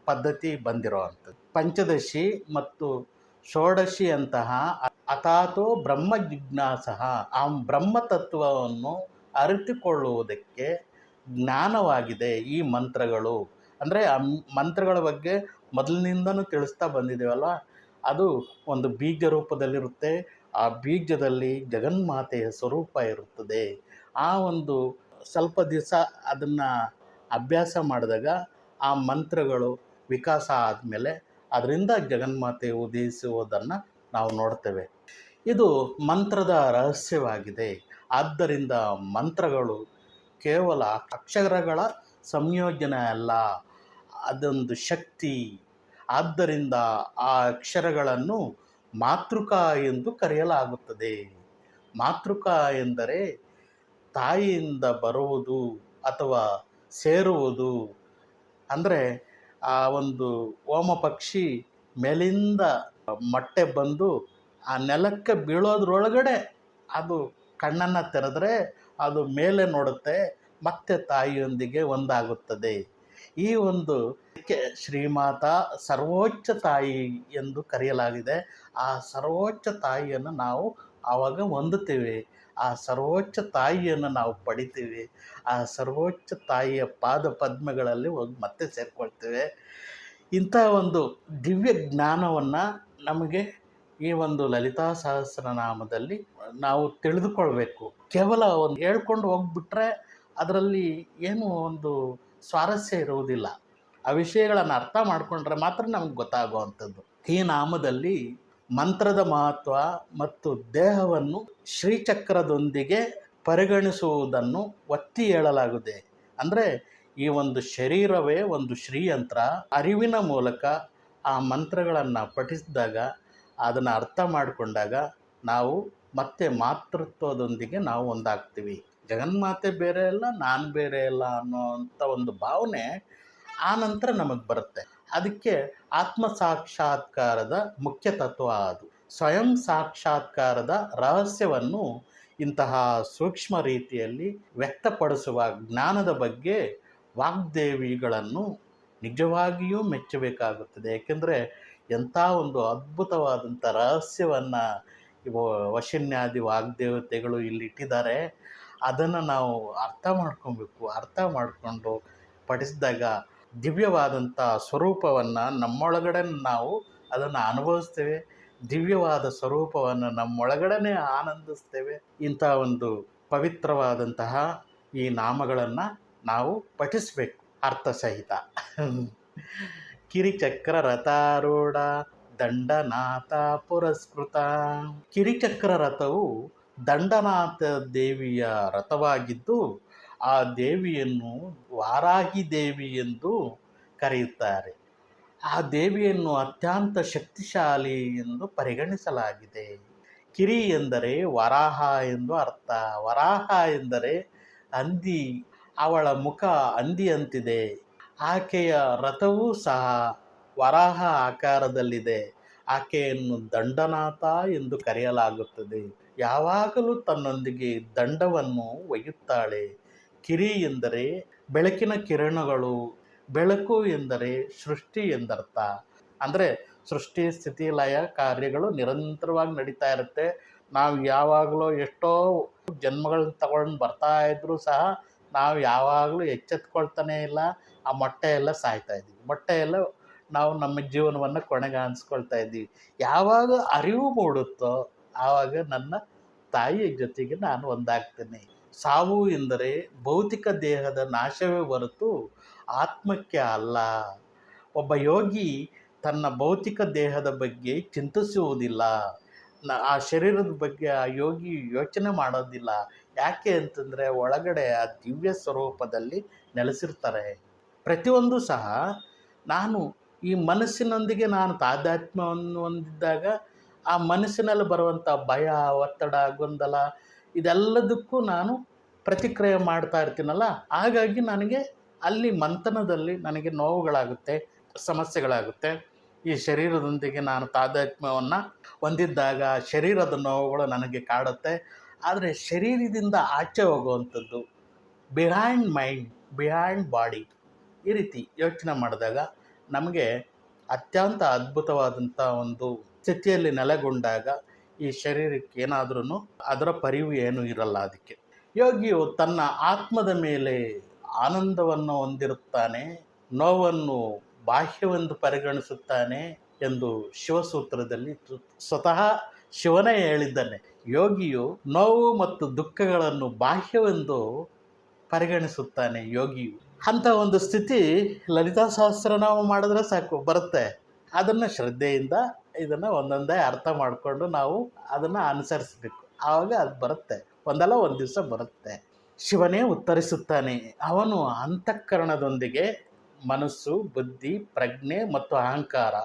ಪದ್ಧತಿ ಬಂದಿರೋ ಅಂಥದ್ದು. ಪಂಚದಶಿ ಮತ್ತು ಷೋಡಶಿ ಅಂತಹ ಅಥಾತೋ ಬ್ರಹ್ಮ ಜಿಜ್ಞಾಸಃ, ಆ ಬ್ರಹ್ಮತತ್ವವನ್ನು ಅರಿತುಕೊಳ್ಳುವುದಕ್ಕೆ ಜ್ಞಾನವಾಗಿದೆ ಈ ಮಂತ್ರಗಳು. ಅಂದರೆ ಆ ಮಂತ್ರಗಳ ಬಗ್ಗೆ ಮೊದಲಿನಿಂದನೂ ತಿಳಿಸ್ತಾ ಬಂದಿದ್ದೇವಲ್ಲ, ಅದು ಒಂದು ಬೀಜ ರೂಪದಲ್ಲಿರುತ್ತೆ. ಆ ಬೀಜದಲ್ಲಿ ಜಗನ್ಮಾತೆಯ ಸ್ವರೂಪ ಇರುತ್ತದೆ. ಆ ಒಂದು ಸ್ವಲ್ಪ ದಿವಸ ಅದನ್ನು ಅಭ್ಯಾಸ ಮಾಡಿದಾಗ ಆ ಮಂತ್ರಗಳು ವಿಕಾಸ ಆದಮೇಲೆ ಅದರಿಂದ ಜಗನ್ಮಾತೆ ಉದಯಿಸುವುದನ್ನು ನಾವು ನೋಡ್ತೇವೆ. ಇದು ಮಂತ್ರದ ರಹಸ್ಯವಾಗಿದೆ. ಆದ್ದರಿಂದ ಮಂತ್ರಗಳು ಕೇವಲ ಅಕ್ಷರಗಳ ಸಂಯೋಜನೆ ಅಲ್ಲ, ಅದೊಂದು ಶಕ್ತಿ. ಆದ್ದರಿಂದ ಆ ಅಕ್ಷರಗಳನ್ನು ಮಾತೃಕಾ ಎಂದು ಕರೆಯಲಾಗುತ್ತದೆ. ಮಾತೃಕಾ ಎಂದರೆ ತಾಯಿಯಿಂದ ಬರುವುದು ಅಥವಾ ಸೇರುವುದು. ಅಂದರೆ ಆ ಒಂದು ಓಮ ಪಕ್ಷಿ ಮೇಲಿಂದ ಮೊಟ್ಟೆ ಬಂದು ಆ ನೆಲಕ್ಕೆ ಬೀಳೋದ್ರೊಳಗಡೆ ಅದು ಕಣ್ಣನ್ನು ತೆರೆದರೆ ಅದು ಮೇಲೆ ನೋಡುತ್ತೆ, ಮತ್ತೆ ತಾಯಿಯೊಂದಿಗೆ ಒಂದಾಗುತ್ತದೆ. ಈ ಒಂದು ಶ್ರೀಮಾತಾ ಸರ್ವೋಚ್ಚ ತಾಯಿ ಎಂದು ಕರೆಯಲಾಗಿದೆ. ಆ ಸರ್ವೋಚ್ಚ ತಾಯಿಯನ್ನು ನಾವು ಆವಾಗ ಹೊಂದುತ್ತೇವೆ. ಆ ಸರ್ವೋಚ್ಚ ತಾಯಿಯನ್ನು ನಾವು ಪಡಿತೀವಿ. ಆ ಸರ್ವೋಚ್ಚ ತಾಯಿಯ ಪಾದ ಪದ್ಮಗಳಲ್ಲಿ ಹೋಗಿ ಮತ್ತೆ ಸೇರಿಕೊಳ್ತೇವೆ. ಇಂಥ ಒಂದು ದಿವ್ಯ ಜ್ಞಾನವನ್ನು ನಮಗೆ ಈ ಒಂದು ಲಲಿತಾ ಸಹಸ್ರನಾಮದಲ್ಲಿ ನಾವು ತಿಳಿದುಕೊಳ್ಬೇಕು. ಕೇವಲ ಒಂದು ಹೇಳ್ಕೊಂಡು ಹೋಗ್ಬಿಟ್ರೆ ಅದರಲ್ಲಿ ಏನು ಒಂದು ಸ್ವಾರಸ್ಯ ಇರುವುದಿಲ್ಲ. ಆ ವಿಷಯಗಳನ್ನು ಅರ್ಥ ಮಾಡಿಕೊಂಡ್ರೆ ಮಾತ್ರ ನಮಗೆ ಗೊತ್ತಾಗುವಂಥದ್ದು. ಈ ನಾಮದಲ್ಲಿ ಮಂತ್ರದ ಮಹತ್ವ ಮತ್ತು ದೇಹವನ್ನು ಶ್ರೀಚಕ್ರದೊಂದಿಗೆ ಪರಿಗಣಿಸುವುದನ್ನು ಒತ್ತಿ ಹೇಳಲಾಗಿದೆ. ಅಂದರೆ ಈ ಒಂದು ಶರೀರವೇ ಒಂದು ಶ್ರೀಯಂತ್ರ. ಅರಿವಿನ ಮೂಲಕ ಆ ಮಂತ್ರಗಳನ್ನು ಪಠಿಸಿದಾಗ, ಅದನ್ನು ಅರ್ಥ ಮಾಡಿಕೊಂಡಾಗ ನಾವು ಮತ್ತೆ ಮಾತೃತ್ವದೊಂದಿಗೆ ನಾವು ಒಂದಾಗ್ತೀವಿ. ಜಗನ್ಮಾತೆ ಬೇರೆ ಅಲ್ಲ, ನಾನು ಬೇರೆ ಅಲ್ಲ ಅನ್ನೋವಂಥ ಒಂದು ಭಾವನೆ ಆ ನಂತರ ನಮಗೆ ಬರುತ್ತೆ. ಅದಕ್ಕೆ ಆತ್ಮ ಸಾಕ್ಷಾತ್ಕಾರದ ಮುಖ್ಯ ತತ್ವ ಅದು. ಸ್ವಯಂ ಸಾಕ್ಷಾತ್ಕಾರದ ರಹಸ್ಯವನ್ನು ಇಂತಹ ಸೂಕ್ಷ್ಮ ರೀತಿಯಲ್ಲಿ ವ್ಯಕ್ತಪಡಿಸುವ ಜ್ಞಾನದ ಬಗ್ಗೆ ವಾಗ್ದೇವಿಗಳನ್ನು ನಿಜವಾಗಿಯೂ ಮೆಚ್ಚಬೇಕಾಗುತ್ತದೆ. ಏಕೆಂದರೆ ಎಂಥ ಒಂದು ಅದ್ಭುತವಾದಂಥ ರಹಸ್ಯವನ್ನು ವಶಿನ್ಯಾದಿ ವಾಗ್ದೇವತೆಗಳು ಇಲ್ಲಿಟ್ಟಿದ್ದಾರೆ. ಅದನ್ನು ನಾವು ಅರ್ಥ ಮಾಡ್ಕೊಬೇಕು. ಅರ್ಥ ಮಾಡಿಕೊಂಡು ಪಠಿಸಿದಾಗ ದಿವ್ಯವಾದಂಥ ಸ್ವರೂಪವನ್ನು ನಮ್ಮೊಳಗಡೆ ನಾವು ಅದನ್ನು ಅನುಭವಿಸ್ತೇವೆ. ದಿವ್ಯವಾದ ಸ್ವರೂಪವನ್ನು ನಮ್ಮೊಳಗಡೆ ಆನಂದಿಸ್ತೇವೆ. ಇಂಥ ಒಂದು ಪವಿತ್ರವಾದಂತಹ ಈ ನಾಮಗಳನ್ನು ನಾವು ಪಠಿಸಬೇಕು ಅರ್ಥಸಹಿತ. ಕಿರಿಚಕ್ರ ರಥಾರೂಢ ದಂಡನಾಥ ಪುರಸ್ಕೃತ. ಕಿರಿಚಕ್ರ ರಥವು ದಂಡನಾಥ ದೇವಿಯ ರಥವಾಗಿದ್ದು, ಆ ದೇವಿಯನ್ನು ವಾರಾಹಿ ದೇವಿ ಎಂದು ಕರೆಯುತ್ತಾರೆ. ಆ ದೇವಿಯನ್ನು ಅತ್ಯಂತ ಶಕ್ತಿಶಾಲಿ ಎಂದು ಪರಿಗಣಿಸಲಾಗಿದೆ. ಕಿರಿ ಎಂದರೆ ವರಾಹ ಎಂದು ಅರ್ಥ. ವರಾಹ ಎಂದರೆ ಹಂದಿ. ಅವಳ ಮುಖ ಹಂದಿಯಂತಿದೆ. ಆಕೆಯ ರಥವೂ ಸಹ ವರಾಹ ಆಕಾರದಲ್ಲಿದೆ. ಆಕೆಯನ್ನು ದಂಡನಾಥ ಎಂದು ಕರೆಯಲಾಗುತ್ತದೆ. ಯಾವಾಗಲೂ ತನ್ನೊಂದಿಗೆ ದಂಡವನ್ನು ಒಯ್ಯುತ್ತಾಳೆ. ಕಿರಿ ಎಂದರೆ ಬೆಳಕಿನ ಕಿರಣಗಳು. ಬೆಳಕು ಎಂದರೆ ಸೃಷ್ಟಿ ಎಂದರ್ಥ. ಅಂದರೆ ಸೃಷ್ಟಿ ಸ್ಥಿತಿ ಲಯ ಕಾರ್ಯಗಳು ನಿರಂತರವಾಗಿ ನಡೀತಾ ಇರುತ್ತೆ. ನಾವು ಯಾವಾಗಲೂ ಎಷ್ಟೋ ಜನ್ಮಗಳನ್ನ ತಗೊಂಡು ಬರ್ತಾ ಇದ್ರೂ ಸಹ ನಾವು ಯಾವಾಗಲೂ ಎಚ್ಚೆತ್ಕೊಳ್ತಾನೇ ಇಲ್ಲ. ಆ ಮೊಟ್ಟೆ ಎಲ್ಲ ಸಾಯ್ತಾ ಇದ್ದೀವಿ. ಮೊಟ್ಟೆ ಎಲ್ಲ ನಾವು ನಮ್ಮ ಜೀವನವನ್ನು ಕೊನೆಗಾಣಿಸ್ಕೊಳ್ತಾ ಇದ್ದೀವಿ. ಯಾವಾಗ ಅರಿವು ಮೂಡುತ್ತೋ ಆವಾಗ ನನ್ನ ತಾಯಿಯ ಜೊತೆಗೆ ನಾನು ಒಂದಾಗ್ತೇನೆ. ಸಾವು ಎಂದರೆ ಭೌತಿಕ ದೇಹದ ನಾಶವೇ ಹೊರತು ಆತ್ಮಕ್ಕೆ ಅಲ್ಲ. ಒಬ್ಬ ಯೋಗಿ ತನ್ನ ಭೌತಿಕ ದೇಹದ ಬಗ್ಗೆ ಚಿಂತಿಸುವುದಿಲ್ಲ. ಆ ಶರೀರದ ಬಗ್ಗೆ ಆ ಯೋಗಿ ಯೋಚನೆ ಮಾಡೋದಿಲ್ಲ. ಯಾಕೆ ಅಂತಂದರೆ ಒಳಗಡೆ ಆ ದಿವ್ಯ ಸ್ವರೂಪದಲ್ಲಿ ನೆಲೆಸಿರ್ತಾರೆ. ಪ್ರತಿಯೊಂದು ಸಹ ನಾನು ಈ ಮನಸ್ಸಿನೊಂದಿಗೆ ನಾನು ತಾದಾತ್ಮ್ಯವನ್ನು ಹೊಂದಿದ್ದಾಗ ಆ ಮನಸ್ಸಿನಲ್ಲಿ ಬರುವಂಥ ಭಯ, ಒತ್ತಡ, ಗೊಂದಲ ಇದೆಲ್ಲದಕ್ಕೂ ನಾನು ಪ್ರತಿಕ್ರಿಯೆ ಮಾಡ್ತಾ ಇರ್ತೀನಲ್ಲ, ಹಾಗಾಗಿ ನನಗೆ ಅಲ್ಲಿ ಮಂಥನದಲ್ಲಿ ನನಗೆ ನೋವುಗಳಾಗುತ್ತೆ, ಸಮಸ್ಯೆಗಳಾಗುತ್ತೆ. ಈ ಶರೀರದೊಂದಿಗೆ ನಾನು ತಾದಾತ್ಮ್ಯವನ್ನು ಹೊಂದಿದ್ದಾಗ ಶರೀರದ ನೋವುಗಳು ನನಗೆ ಕಾಡುತ್ತೆ. ಆದರೆ ಶರೀರದಿಂದ ಆಚೆ ಹೋಗುವಂಥದ್ದು, ಬಿಹೈಂಡ್ ಮೈಂಡ್, ಬಿಹೈಂಡ್ ಬಾಡಿ, ಈ ರೀತಿ ಯೋಚನೆ ಮಾಡಿದಾಗ ನಮಗೆ ಅತ್ಯಂತ ಅದ್ಭುತವಾದಂಥ ಒಂದು ಸ್ಥಿತಿಯಲ್ಲಿ ನೆಲೆಗೊಂಡಾಗ ಈ ಶರೀರಕ್ಕೆ ಏನಾದ್ರೂ ಅದರ ಪರಿವು ಏನೂ ಇರಲ್ಲ. ಅದಕ್ಕೆ ಯೋಗಿಯು ತನ್ನ ಆತ್ಮದ ಮೇಲೆ ಆನಂದವನ್ನು ಹೊಂದಿರುತ್ತಾನೆ, ನೋವನ್ನು ಬಾಹ್ಯವೆಂದು ಪರಿಗಣಿಸುತ್ತಾನೆ ಎಂದು ಶಿವಸೂತ್ರದಲ್ಲಿ ಸ್ವತಃ ಶಿವನೇ ಹೇಳಿದ್ದಾನೆ. ಯೋಗಿಯು ನೋವು ಮತ್ತು ದುಃಖಗಳನ್ನು ಬಾಹ್ಯವೆಂದು ಪರಿಗಣಿಸುತ್ತಾನೆ. ಯೋಗಿಯು ಅಂಥ ಒಂದು ಸ್ಥಿತಿ ಲಲಿತಾ ಸಹಸ್ರನಾಮ ಮಾಡಿದ್ರೆ ಸಾಕು, ಬರುತ್ತೆ. ಅದನ್ನು ಶ್ರದ್ಧೆಯಿಂದ ಇದನ್ನು ಒಂದೊಂದೇ ಅರ್ಥ ಮಾಡಿಕೊಂಡು ನಾವು ಅದನ್ನು ಅನುಸರಿಸಬೇಕು. ಆವಾಗ ಅದು ಬರುತ್ತೆ, ಒಂದಲ್ಲ ಒಂದು ದಿವಸ ಬರುತ್ತೆ. ಶಿವನೇ ಉತ್ತರಿಸುತ್ತಾನೆ. ಅವನು ಅಂತಃಕರಣದೊಂದಿಗೆ ಮನಸ್ಸು, ಬುದ್ಧಿ, ಪ್ರಜ್ಞೆ ಮತ್ತು ಅಹಂಕಾರ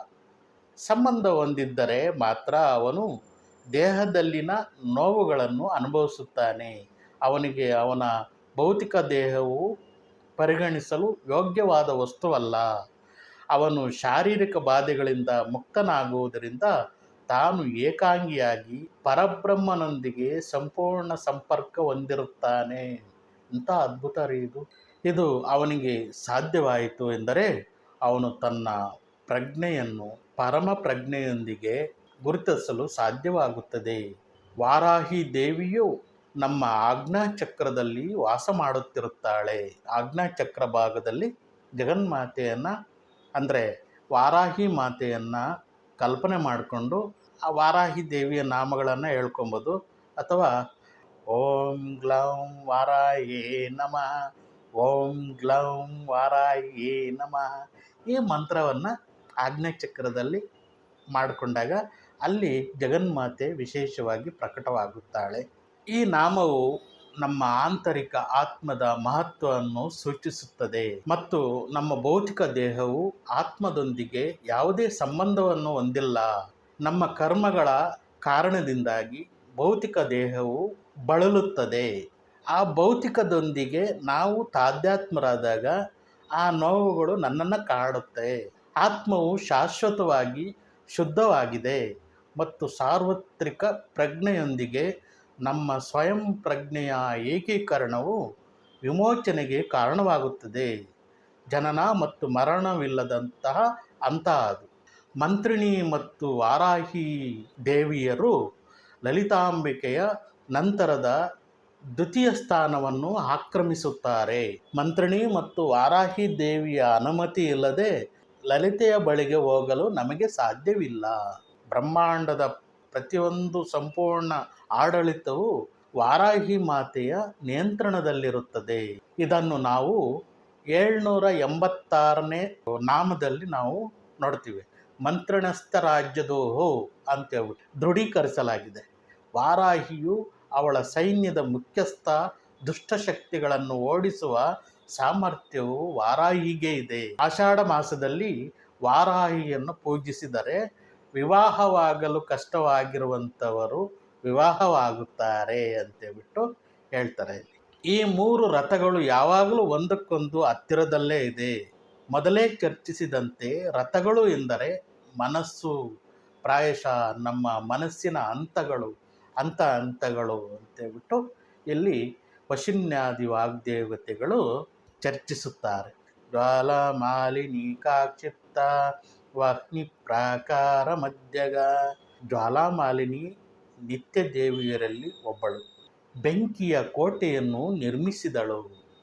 ಸಂಬಂಧ ಹೊಂದಿದ್ದರೆ ಮಾತ್ರ ಅವನು ದೇಹದಲ್ಲಿನ ನೋವುಗಳನ್ನು ಅನುಭವಿಸುತ್ತಾನೆ. ಅವನಿಗೆ ಅವನ ಭೌತಿಕ ದೇಹವು ಪರಿಗಣಿಸಲು ಯೋಗ್ಯವಾದ ವಸ್ತುವಲ್ಲ. ಅವನು ಶಾರೀರಿಕ ಬಾಧೆಗಳಿಂದ ಮುಕ್ತನಾಗುವುದರಿಂದ ತಾನು ಏಕಾಂಗಿಯಾಗಿ ಪರಬ್ರಹ್ಮನೊಂದಿಗೆ ಸಂಪೂರ್ಣ ಸಂಪರ್ಕ ಹೊಂದಿರುತ್ತಾನೆ. ಇಂಥ ಅದ್ಭುತ ರೀ ಇದು. ಇದು ಅವನಿಗೆ ಸಾಧ್ಯವಾಯಿತು ಎಂದರೆ ಅವನು ತನ್ನ ಪ್ರಜ್ಞೆಯನ್ನು ಪರಮ ಪ್ರಜ್ಞೆಯೊಂದಿಗೆ ಗುರುತಿಸಲು ಸಾಧ್ಯವಾಗುತ್ತದೆ. ವಾರಾಹಿ ದೇವಿಯು ನಮ್ಮ ಆಜ್ಞಾಚಕ್ರದಲ್ಲಿ ವಾಸ ಮಾಡುತ್ತಿರುತ್ತಾಳೆ. ಆಜ್ಞಾಚಕ್ರ ಭಾಗದಲ್ಲಿ ಜಗನ್ಮಾತೆಯನ್ನು ಅಂದರೆ ವಾರಾಹಿ ಮಾತೆಯನ್ನು ಕಲ್ಪನೆ ಮಾಡಿಕೊಂಡು ಆ ವಾರಾಹಿ ದೇವಿಯ ನಾಮಗಳನ್ನು ಹೇಳ್ಕೊಬೋದು. ಅಥವಾ ಓಂ ಗ್ಲೌಂ ವಾರಾಹೇ ನಮಃ, ಓಂ ಗ್ಲೌಂ ವಾರಾಹೇ ನಮಃ, ಈ ಮಂತ್ರವನ್ನು ಆಜ್ಞಾಚಕ್ರದಲ್ಲಿ ಮಾಡಿಕೊಂಡಾಗ ಅಲ್ಲಿ ಜಗನ್ಮಾತೆ ವಿಶೇಷವಾಗಿ ಪ್ರಕಟವಾಗುತ್ತಾಳೆ. ಈ ನಾಮವು ನಮ್ಮ ಆಂತರಿಕ ಆತ್ಮದ ಮಹತ್ವವನ್ನು ಸೂಚಿಸುತ್ತದೆ ಮತ್ತು ನಮ್ಮ ಭೌತಿಕ ದೇಹವು ಆತ್ಮದೊಂದಿಗೆ ಯಾವುದೇ ಸಂಬಂಧವನ್ನು ಹೊಂದಿಲ್ಲ. ನಮ್ಮ ಕರ್ಮಗಳ ಕಾರಣದಿಂದಾಗಿ ಭೌತಿಕ ದೇಹವು ಬಳಲುತ್ತದೆ. ಆ ಭೌತಿಕದೊಂದಿಗೆ ನಾವು ತಾದಾತ್ಮ್ಯರಾದಾಗ ಆ ನೋವುಗಳು ನನ್ನನ್ನು ಕಾಡುತ್ತೆ. ಆತ್ಮವು ಶಾಶ್ವತವಾಗಿ ಶುದ್ಧವಾಗಿದೆ ಮತ್ತು ಸಾರ್ವತ್ರಿಕ ಪ್ರಜ್ಞೆಯೊಂದಿಗೆ ನಮ್ಮ ಸ್ವಯಂ ಪ್ರಜ್ಞೆಯ ಏಕೀಕರಣವು ವಿಮೋಚನೆಗೆ ಕಾರಣವಾಗುತ್ತದೆ. ಜನನ ಮತ್ತು ಮರಣವಿಲ್ಲದಂತಹ ಅದು. ಮಂತ್ರಿಣಿ ಮತ್ತು ವಾರಾಹಿ ದೇವಿಯರು ಲಲಿತಾಂಬಿಕೆಯ ನಂತರದ ದ್ವಿತೀಯ ಸ್ಥಾನವನ್ನು ಆಕ್ರಮಿಸುತ್ತಾರೆ. ಮಂತ್ರಿಣಿ ಮತ್ತು ವಾರಾಹಿ ದೇವಿಯ ಅನುಮತಿ ಇಲ್ಲದೆ ಲಲಿತೆಯ ಬಳಿಗೆ ಹೋಗಲು ನಮಗೆ ಸಾಧ್ಯವಿಲ್ಲ. ಬ್ರಹ್ಮಾಂಡದ ಪ್ರತಿಯೊಂದು ಸಂಪೂರ್ಣ ಆಡಳಿತವು ವಾರಾಹಿ ಮಾತೆಯ ನಿಯಂತ್ರಣದಲ್ಲಿರುತ್ತದೆ. ಇದನ್ನು ನಾವು 786ನೇ ನಾಮದಲ್ಲಿ ನಾವು ನೋಡ್ತೀವಿ. ಮಂತ್ರಣಸ್ಥ ರಾಜ್ಯದೋಹೋ ಅಂತೇಳ್ಬಿಟ್ಟು ದೃಢೀಕರಿಸಲಾಗಿದೆ. ವಾರಾಹಿಯು ಅವಳ ಸೈನ್ಯದ ಮುಖ್ಯಸ್ಥ. ದುಷ್ಟಶಕ್ತಿಗಳನ್ನು ಓಡಿಸುವ ಸಾಮರ್ಥ್ಯವು ವಾರಾಹಿಗೆ ಇದೆ. ಆಷಾಢ ಮಾಸದಲ್ಲಿ ವಾರಾಹಿಯನ್ನು ಪೂಜಿಸಿದರೆ ವಿವಾಹವಾಗಲು ಕಷ್ಟವಾಗಿರುವಂಥವರು ವಿವಾಹವಾಗುತ್ತಾರೆ ಅಂತೇಳ್ಬಿಟ್ಟು ಹೇಳ್ತಾರೆ. ಈ 3 ರಥಗಳು ಯಾವಾಗಲೂ ಒಂದಕ್ಕೊಂದು ಹತ್ತಿರದಲ್ಲೇ ಇದೆ. ಮೊದಲೇ ಚರ್ಚಿಸಿದಂತೆ ರಥಗಳು ಎಂದರೆ ಮನಸ್ಸು, ಪ್ರಾಯಶಃ ನಮ್ಮ ಮನಸ್ಸಿನ ಹಂತಗಳು ಅಂತೇಳ್ಬಿಟ್ಟು ಇಲ್ಲಿ ವಶಿನ್ಯಾದಿ ವಾಗ್ದೇವತೆಗಳು ಚರ್ಚಿಸುತ್ತಾರೆ. ಜ್ವಾಲಾಮಾಲಿನಿ ಕಾಕ್ಷಿಪ್ತ ವಾಗ್ನಿ ಪ್ರಾಕಾರ ಮಧ್ಯಗ. ಜ್ವಾಲಾಮಾಲಿನಿ ನಿತ್ಯ ದೇವಿಯರಲ್ಲಿ ಒಬ್ಬಳು. ಬೆಂಕಿಯ ಕೋಟೆಯನ್ನು ನಿರ್ಮಿಸಿದಳು.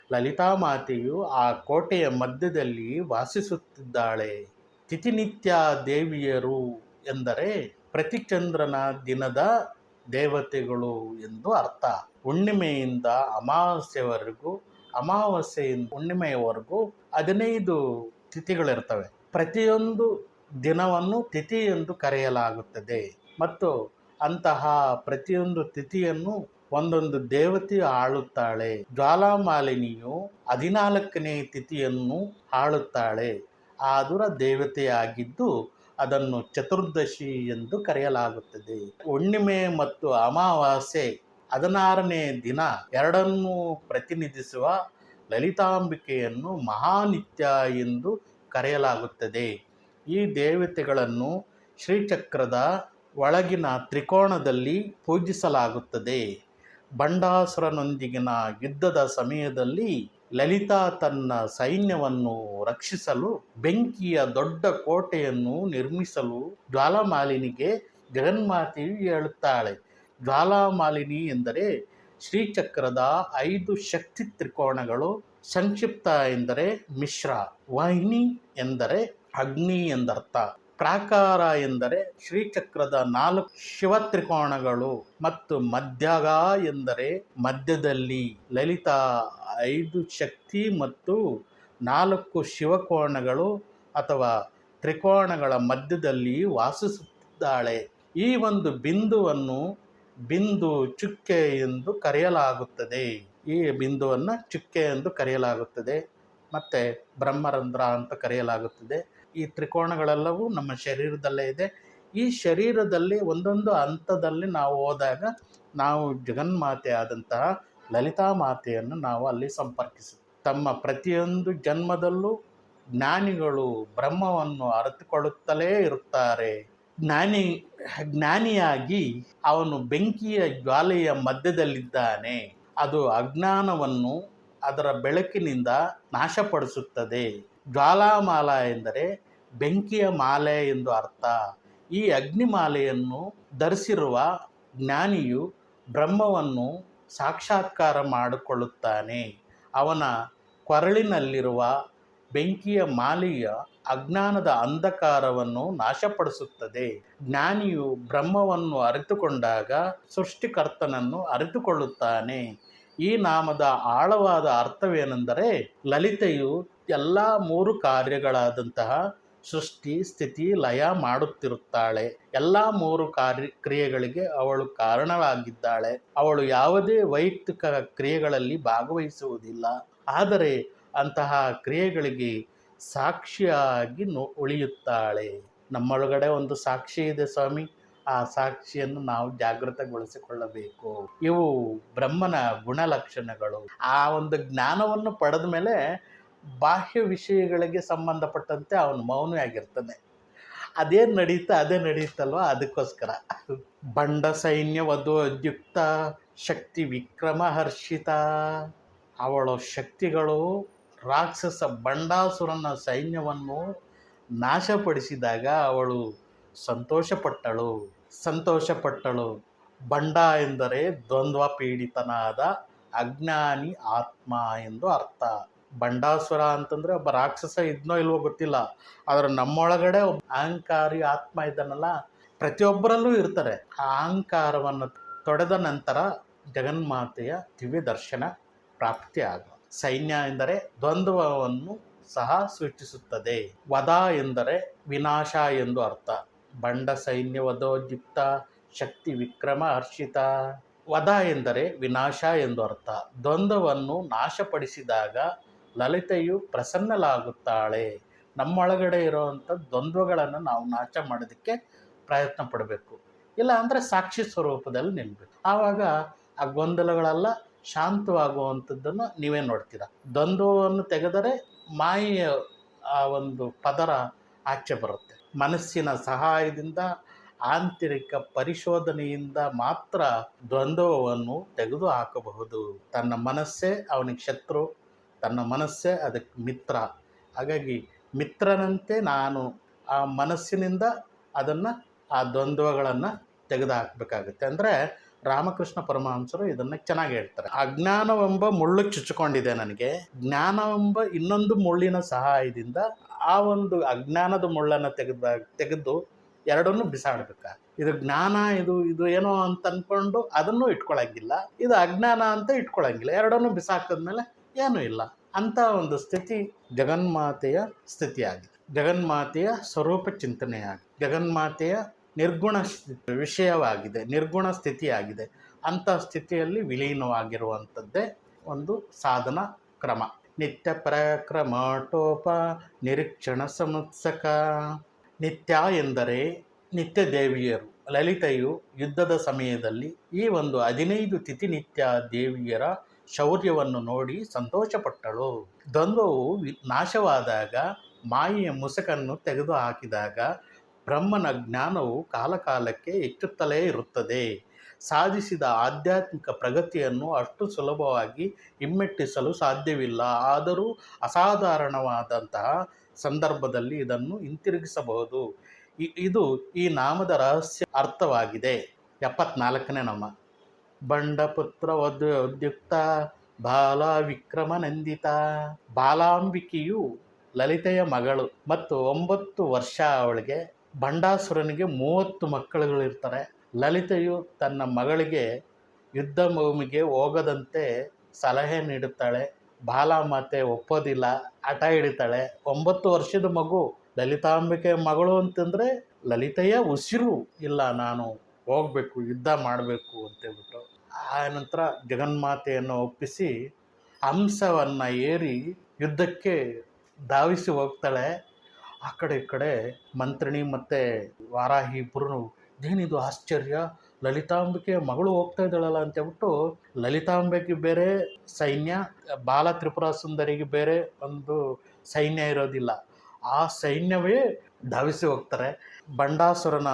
ಲಲಿತಾಮಾತೆಯು ಆ ಕೋಟೆಯ ಮಧ್ಯದಲ್ಲಿ ವಾಸಿಸುತ್ತಿದ್ದಾಳೆ. ತಿಥಿನಿತ್ಯ ದೇವಿಯರು ಎಂದರೆ ಪ್ರತಿಚಂದ್ರನ ದಿನದ ದೇವತೆಗಳು ಎಂದು ಅರ್ಥ. ಹುಣ್ಣಿಮೆಯಿಂದ ಅಮಾವಾಸ್ಯೆವರೆಗೂ, ಅಮಾವಾಸ್ಯೆಯಿಂದ ಹುಣ್ಣಿಮೆಯವರೆಗೂ 15 ತಿಥಿಗಳಿರ್ತವೆ. ಪ್ರತಿಯೊಂದು ದಿನವನ್ನು ತಿಥಿ ಎಂದು ಕರೆಯಲಾಗುತ್ತದೆ ಮತ್ತು ಅಂತಹ ಪ್ರತಿಯೊಂದು ತಿಥಿಯನ್ನು ಒಂದೊಂದು ದೇವತೆಯು ಆಳುತ್ತಾಳೆ. ಜ್ವಾಲಾಮಾಲಿನಿಯು 14ನೇ ತಿಥಿಯನ್ನು ಆಳುತ್ತಾಳೆ. ಆದುರ ದೇವತೆಯಾಗಿದ್ದು ಅದನ್ನು ಚತುರ್ದಶಿ ಎಂದು ಕರೆಯಲಾಗುತ್ತದೆ. ಹುಣ್ಣಿಮೆ ಮತ್ತು ಅಮಾವಾಸ್ಯೆ 16ನೇ ದಿನ ಎರಡನ್ನೂ ಪ್ರತಿನಿಧಿಸುವ ಲಲಿತಾಂಬಿಕೆಯನ್ನು ಮಹಾನಿತ್ಯ ಎಂದು ಕರೆಯಲಾಗುತ್ತದೆ. ಈ ದೇವತೆಗಳನ್ನು ಶ್ರೀಚಕ್ರದ ಒಳಗಿನ ತ್ರಿಕೋಣದಲ್ಲಿ ಪೂಜಿಸಲಾಗುತ್ತದೆ. ಬಂಡಾಸುರನೊಂದಿಗಿನ ಯುದ್ಧದ ಸಮಯದಲ್ಲಿ ಲಲಿತಾ ತನ್ನ ಸೈನ್ಯವನ್ನು ರಕ್ಷಿಸಲು ಬೆಂಕಿಯ ದೊಡ್ಡ ಕೋಟೆಯನ್ನು ನಿರ್ಮಿಸಲು ಜ್ವಾಲಾಮಾಲಿನಿಗೆ ಜಗನ್ಮಾತೆಯು ಹೇಳುತ್ತಾಳೆ. ಜ್ವಾಲಾಮಾಲಿನಿ ಎಂದರೆ ಶ್ರೀಚಕ್ರದ 5 ಶಕ್ತಿ ತ್ರಿಕೋಣಗಳು. ಸಂಕ್ಷಿಪ್ತ ಎಂದರೆ ಮಿಶ್ರ. ವಾಹಿನಿ ಎಂದರೆ ಅಗ್ನಿ ಎಂದರ್ಥ. ಪ್ರಾಕಾರ ಎಂದರೆ ಶ್ರೀಚಕ್ರದ 4 ಶಿವ ತ್ರಿಕೋಣಗಳು ಮತ್ತು ಮಧ್ಯಗ ಎಂದರೆ ಮಧ್ಯದಲ್ಲಿ ಲಲಿತಾ 5 ಶಕ್ತಿ ಮತ್ತು 4 ಶಿವಕೋಣಗಳು ಅಥವಾ ತ್ರಿಕೋಣಗಳ ಮಧ್ಯದಲ್ಲಿ ವಾಸಿಸುತ್ತಿದ್ದಾಳೆ. ಈ ಒಂದು ಬಿಂದುವನ್ನು ಬಿಂದು ಚುಕ್ಕೆ ಎಂದು ಕರೆಯಲಾಗುತ್ತದೆ. ಈ ಬಿಂದುವನ್ನು ಚುಕ್ಕೆ ಎಂದು ಕರೆಯಲಾಗುತ್ತದೆ ಮತ್ತು ಬ್ರಹ್ಮರಂಧ್ರ ಅಂತ ಕರೆಯಲಾಗುತ್ತದೆ. ಈ ತ್ರಿಕೋಣಗಳೆಲ್ಲವೂ ನಮ್ಮ ಶರೀರದಲ್ಲೇ ಇದೆ. ಈ ಶರೀರದಲ್ಲಿ ಒಂದೊಂದು ಹಂತದಲ್ಲಿ ನಾವು ಹೋದಾಗ ನಾವು ಜಗನ್ಮಾತೆ ಆದಂತಹ ಲಲಿತಾ ಮಾತೆಯನ್ನು ನಾವು ಅಲ್ಲಿ ಸಂಪರ್ಕಿಸುತ್ತೇವೆ. ತಮ್ಮ ಪ್ರತಿಯೊಂದು ಜನ್ಮದಲ್ಲೂ ಜ್ಞಾನಿಗಳು ಬ್ರಹ್ಮವನ್ನು ಅರಿತುಕೊಳ್ಳುತ್ತಲೇ ಇರುತ್ತಾರೆ. ಜ್ಞಾನಿಯಾಗಿ ಅವನು ಬೆಂಕಿಯ ಜ್ವಾಲೆಯ ಮಧ್ಯದಲ್ಲಿದ್ದಾನೆ. ಅದು ಅಜ್ಞಾನವನ್ನು ಅದರ ಬೆಳಕಿನಿಂದ ನಾಶಪಡಿಸುತ್ತದೆ. ಜ್ವಾಲಾಮಾಲ ಎಂದರೆ ಬೆಂಕಿಯ ಮಾಲೆ ಎಂದು ಅರ್ಥ. ಈ ಅಗ್ನಿಮಾಲೆಯನ್ನು ಧರಿಸಿರುವ ಜ್ಞಾನಿಯು ಬ್ರಹ್ಮವನ್ನು ಸಾಕ್ಷಾತ್ಕಾರ ಮಾಡಿಕೊಳ್ಳುತ್ತಾನೆ. ಅವನ ಕೊರಳಿನಲ್ಲಿರುವ ಬೆಂಕಿಯ ಮಾಲೆಯ ಅಜ್ಞಾನದ ಅಂಧಕಾರವನ್ನು ನಾಶಪಡಿಸುತ್ತದೆ. ಜ್ಞಾನಿಯು ಬ್ರಹ್ಮವನ್ನು ಅರಿತುಕೊಂಡಾಗ ಸೃಷ್ಟಿಕರ್ತನನ್ನು ಅರಿತುಕೊಳ್ಳುತ್ತಾನೆ. ಈ ನಾಮದ ಆಳವಾದ ಅರ್ಥವೇನೆಂದರೆ ಲಲಿತೆಯು ಎಲ್ಲ 3 ಕಾರ್ಯಗಳಾದಂತಹ ಸೃಷ್ಟಿ, ಸ್ಥಿತಿ, ಲಯ ಮಾಡುತ್ತಿರುತ್ತಾಳೆ. ಎಲ್ಲ 3 ಕ್ರಿಯೆಗಳಿಗೆ ಅವಳು ಕಾರಣವಾಗಿದ್ದಾಳೆ. ಅವಳು ಯಾವುದೇ ವೈಯಕ್ತಿಕ ಕ್ರಿಯೆಗಳಲ್ಲಿ ಭಾಗವಹಿಸುವುದಿಲ್ಲ. ಆದರೆ ಅಂತಹ ಕ್ರಿಯೆಗಳಿಗೆ ಸಾಕ್ಷಿಯಾಗಿ ಉಳಿಯುತ್ತಾಳೆ. ನಮ್ಮೊಳಗಡೆ ಒಂದು ಸಾಕ್ಷಿ ಇದೆ ಸ್ವಾಮಿ. ಆ ಸಾಕ್ಷಿಯನ್ನು ನಾವು ಜಾಗೃತಗೊಳಿಸಿಕೊಳ್ಳಬೇಕು. ಇವು ಬ್ರಹ್ಮನ ಗುಣಲಕ್ಷಣಗಳು. ಆ ಒಂದು ಜ್ಞಾನವನ್ನು ಪಡೆದ ಮೇಲೆ ಬಾಹ್ಯ ವಿಷಯಗಳಿಗೆ ಸಂಬಂಧಪಟ್ಟಂತೆ ಅವನು ಮೌನವಾಗಿರ್ತಾನೆ. ಅದೇನು ನಡೀತಲ್ವ, ಅದಕ್ಕೋಸ್ಕರ ಬಂಡ ಸೈನ್ಯ ವಧೋದ್ಯುಕ್ತ ಶಕ್ತಿ ವಿಕ್ರಮ ಹರ್ಷಿತ. ಅವಳ ಶಕ್ತಿಗಳು ರಾಕ್ಷಸ ಬಂಡಾಸುರನ ಸೈನ್ಯವನ್ನು ನಾಶಪಡಿಸಿದಾಗ ಅವಳು ಸಂತೋಷಪಟ್ಟಳು. ಬಂಡ ಎಂದರೆ ದ್ವಂದ್ವ ಪೀಡಿತನಾದ ಅಜ್ಞಾನಿ ಆತ್ಮ ಎಂದು ಅರ್ಥ. ಬಂಡಾಸುರ ಅಂತಂದರೆ ಒಬ್ಬ ರಾಕ್ಷಸ ಇದ್ನೋ ಇಲ್ವೋ ಗೊತ್ತಿಲ್ಲ, ಆದರೆ ನಮ್ಮೊಳಗಡೆ ಒಬ್ಬ ಅಹಂಕಾರಿ ಆತ್ಮ ಇದ್ದಾನಲ್ಲ, ಪ್ರತಿಯೊಬ್ಬರಲ್ಲೂ ಇರ್ತಾರೆ. ಆ ಅಹಂಕಾರವನ್ನು ತೊಡೆದ ನಂತರ ಜಗನ್ಮಾತೆಯ ದಿವ್ಯ ದರ್ಶನ ಪ್ರಾಪ್ತಿಯಾಗ. ಸೈನ್ಯ ಎಂದರೆ ದ್ವಂದ್ವವನ್ನು ಸಹ ಸೂಚಿಸುತ್ತದೆ. ವಧ ಎಂದರೆ ವಿನಾಶ ಎಂದು ಅರ್ಥ. ಬಂಡ ಸೈನ್ಯ ವಧೋದ್ಯುಕ್ತ ಶಕ್ತಿ ವಿಕ್ರಮ ಹರ್ಷಿತ. ವಧ ಎಂದರೆ ವಿನಾಶ ಎಂದು ಅರ್ಥ. ದ್ವಂದ್ವವನ್ನು ನಾಶಪಡಿಸಿದಾಗ ಲಲಿತೆಯು ಪ್ರಸನ್ನಲಾಗುತ್ತಾಳೆ. ನಮ್ಮೊಳಗಡೆ ಇರುವಂಥ ದ್ವಂದ್ವಗಳನ್ನು ನಾವು ನಾಶ ಮಾಡೋದಕ್ಕೆ ಪ್ರಯತ್ನ ಪಡಬೇಕು. ಇಲ್ಲ ಅಂದರೆ ಸಾಕ್ಷಿ ಸ್ವರೂಪದಲ್ಲಿ ನಿಲ್ಲಬೇಕು. ಆವಾಗ ಆ ಗೊಂದಲಗಳೆಲ್ಲ ಶಾಂತವಾಗುವಂಥದ್ದನ್ನು ನೀವೇ ನೋಡ್ತೀರ. ದ್ವಂದ್ವವನ್ನು ತೆಗೆದರೆ ಮಾಯೆಯ ಆ ಒಂದು ಪದರ ಆಚೆ ಬರುತ್ತೆ. ಮನಸ್ಸಿನ ಸಹಾಯದಿಂದ, ಆಂತರಿಕ ಪರಿಶೋಧನೆಯಿಂದ ಮಾತ್ರ ದ್ವಂದ್ವವನ್ನು ತೆಗೆದು ಹಾಕಬಹುದು. ತನ್ನ ಮನಸ್ಸೇ ಅವನಿಗೆ ಶತ್ರು, ತನ್ನ ಮನಸ್ಸೇ ಅದಕ್ಕೆ ಮಿತ್ರ. ಹಾಗಾಗಿ ಮಿತ್ರನಂತೆ ನಾನು ಆ ಮನಸ್ಸಿನಿಂದ ಆ ದ್ವಂದ್ವಗಳನ್ನು ತೆಗೆದು ಹಾಕಬೇಕಾಗುತ್ತೆ. ಅಂದರೆ ರಾಮಕೃಷ್ಣ ಪರಮಹಂಸರು ಇದನ್ನು ಚೆನ್ನಾಗಿ ಹೇಳ್ತಾರೆ. ಅಜ್ಞಾನವೆಂಬ ಮುಳ್ಳು ಚುಚ್ಚಿಕೊಂಡಿದೆ ನನಗೆ, ಜ್ಞಾನವೆಂಬ ಇನ್ನೊಂದು ಮುಳ್ಳಿನ ಸಹಾಯದಿಂದ ಆ ಒಂದು ಅಜ್ಞಾನದ ಮುಳ್ಳನ್ನು ತೆಗೆದು ಎರಡನ್ನೂ ಬಿಸಾಡಬೇಕು. ಇದು ಜ್ಞಾನ, ಇದು ಏನೋ ಅಂತ ಅಂದ್ಕೊಂಡು ಅದನ್ನು ಇಟ್ಕೊಳ್ಳೋಂಗಿಲ್ಲ, ಇದು ಅಜ್ಞಾನ ಅಂತ ಇಟ್ಕೊಳ್ಳೋಂಗಿಲ್ಲ. ಎರಡನ್ನೂ ಬಿಸಾಕಿದ್ಮೇಲೆ ಏನೂ ಇಲ್ಲ ಅಂಥ ಒಂದು ಸ್ಥಿತಿ ಜಗನ್ಮಾತೆಯ ಸ್ಥಿತಿಯಾಗಿದೆ. ಜಗನ್ಮಾತೆಯ ಸ್ವರೂಪ ಚಿಂತನೆಯಾಗಿದೆ. ಜಗನ್ಮಾತೆಯ ನಿರ್ಗುಣ ವಿಷಯವಾಗಿದೆ, ನಿರ್ಗುಣ ಸ್ಥಿತಿಯಾಗಿದೆ. ಅಂಥ ಸ್ಥಿತಿಯಲ್ಲಿ ವಿಲೀನವಾಗಿರುವಂಥದ್ದೇ ಒಂದು ಸಾಧನ ಕ್ರಮ. ನಿತ್ಯ ಪರಾಕ್ರಮಟೋಪ ನಿರೀಕ್ಷಣ ಸಮತ್ಸಕ. ನಿತ್ಯ ಎಂದರೆ ನಿತ್ಯ ದೇವಿಯರು. ಲಲಿತೆಯು ಯುದ್ಧದ ಸಮಯದಲ್ಲಿ ಈ ಒಂದು 15 ತಿಥಿನಿತ್ಯ ದೇವಿಯರ ಶೌರ್ಯವನ್ನು ನೋಡಿ ಸಂತೋಷಪಟ್ಟಳು. ದ್ವಂದ್ವವು ನಾಶವಾದಾಗ ಮಾಯೆಯ ಮುಸುಕನ್ನು ತೆಗೆದು ಹಾಕಿದಾಗ ಬ್ರಹ್ಮನ ಜ್ಞಾನವು ಕಾಲಕಾಲಕ್ಕೆ ಹೆಚ್ಚುತ್ತಲೇ ಇರುತ್ತದೆ. ಸಾಧಿಸಿದ ಆಧ್ಯಾತ್ಮಿಕ ಪ್ರಗತಿಯನ್ನು ಅಷ್ಟು ಸುಲಭವಾಗಿ ಹಿಮ್ಮೆಟ್ಟಿಸಲು ಸಾಧ್ಯವಿಲ್ಲ. ಆದರೂ ಅಸಾಧಾರಣವಾದಂತಹ ಸಂದರ್ಭದಲ್ಲಿ ಇದನ್ನು ಹಿಂತಿರುಗಿಸಬಹುದು. ಇದು ಈ ನಾಮದ ರಹಸ್ಯ ಅರ್ಥವಾಗಿದೆ. 74ನೇ ನಾಮ. ಬಂಡಪುತ್ರ ಉದ್ಯುಕ್ತ ಬಾಲ ವಿಕ್ರಮನಂದಿತ. ಬಾಲಾಂಬಿಕೆಯು ಲಲಿತೆಯ ಮಗಳು ಮತ್ತು 9 ವರ್ಷ ಅವಳಿಗೆ. ಬಂಡಾಸುರನಿಗೆ 30 ಮಕ್ಕಳುಗಳಿರ್ತಾರೆ. ಲಲಿತೆಯು ತನ್ನ ಮಗಳಿಗೆ ಯುದ್ಧ ಭೂಮಿಗೆ ಹೋಗದಂತೆ ಸಲಹೆ ನೀಡುತ್ತಾಳೆ. ಬಾಲಮಾತೆ ಒಪ್ಪೋದಿಲ್ಲ, ಹಠ ಹಿಡಿತಾಳೆ. 9 ವರ್ಷದ ಮಗು ಲಲಿತಾಂಬಿಕೆ ಮಗಳು ಅಂತಂದರೆ ಲಲಿತೆಯ ಉಸಿರು. ಇಲ್ಲ, ನಾನು ಹೋಗಬೇಕು, ಯುದ್ಧ ಮಾಡಬೇಕು ಅಂತೇಳ್ಬಿಟ್ಟು ಆ ನಂತರ ಜಗನ್ಮಾತೆಯನ್ನು ಒಪ್ಪಿಸಿ ಹಂಸವನ್ನು ಏರಿ ಯುದ್ಧಕ್ಕೆ ಧಾವಿಸಿ ಹೋಗ್ತಾಳೆ. ಆ ಕಡೆ ಈ ಕಡೆ ಮಂತ್ರಿಣಿ ಮತ್ತು ವಾರಾಹಿ ಇಬ್ಬರು, ಇದೇನಿದು ಆಶ್ಚರ್ಯ, ಲಲಿತಾಂಬಿಕೆ ಮಗಳು ಹೋಗ್ತಾ ಇದ್ದಾಳಲ್ಲ ಅಂತೇಳ್ಬಿಟ್ಟು ಲಲಿತಾಂಬಿಕೆ ಬೇರೆ ಸೈನ್ಯ, ಬಾಲ ತ್ರಿಪುರ ಸುಂದರಿಗೆ ಬೇರೆ ಒಂದು ಸೈನ್ಯ ಇರೋದಿಲ್ಲ. ಆ ಸೈನ್ಯವೇ ಧಾವಿಸಿ ಹೋಗ್ತಾರೆ. ಬಂಡಾಸುರನ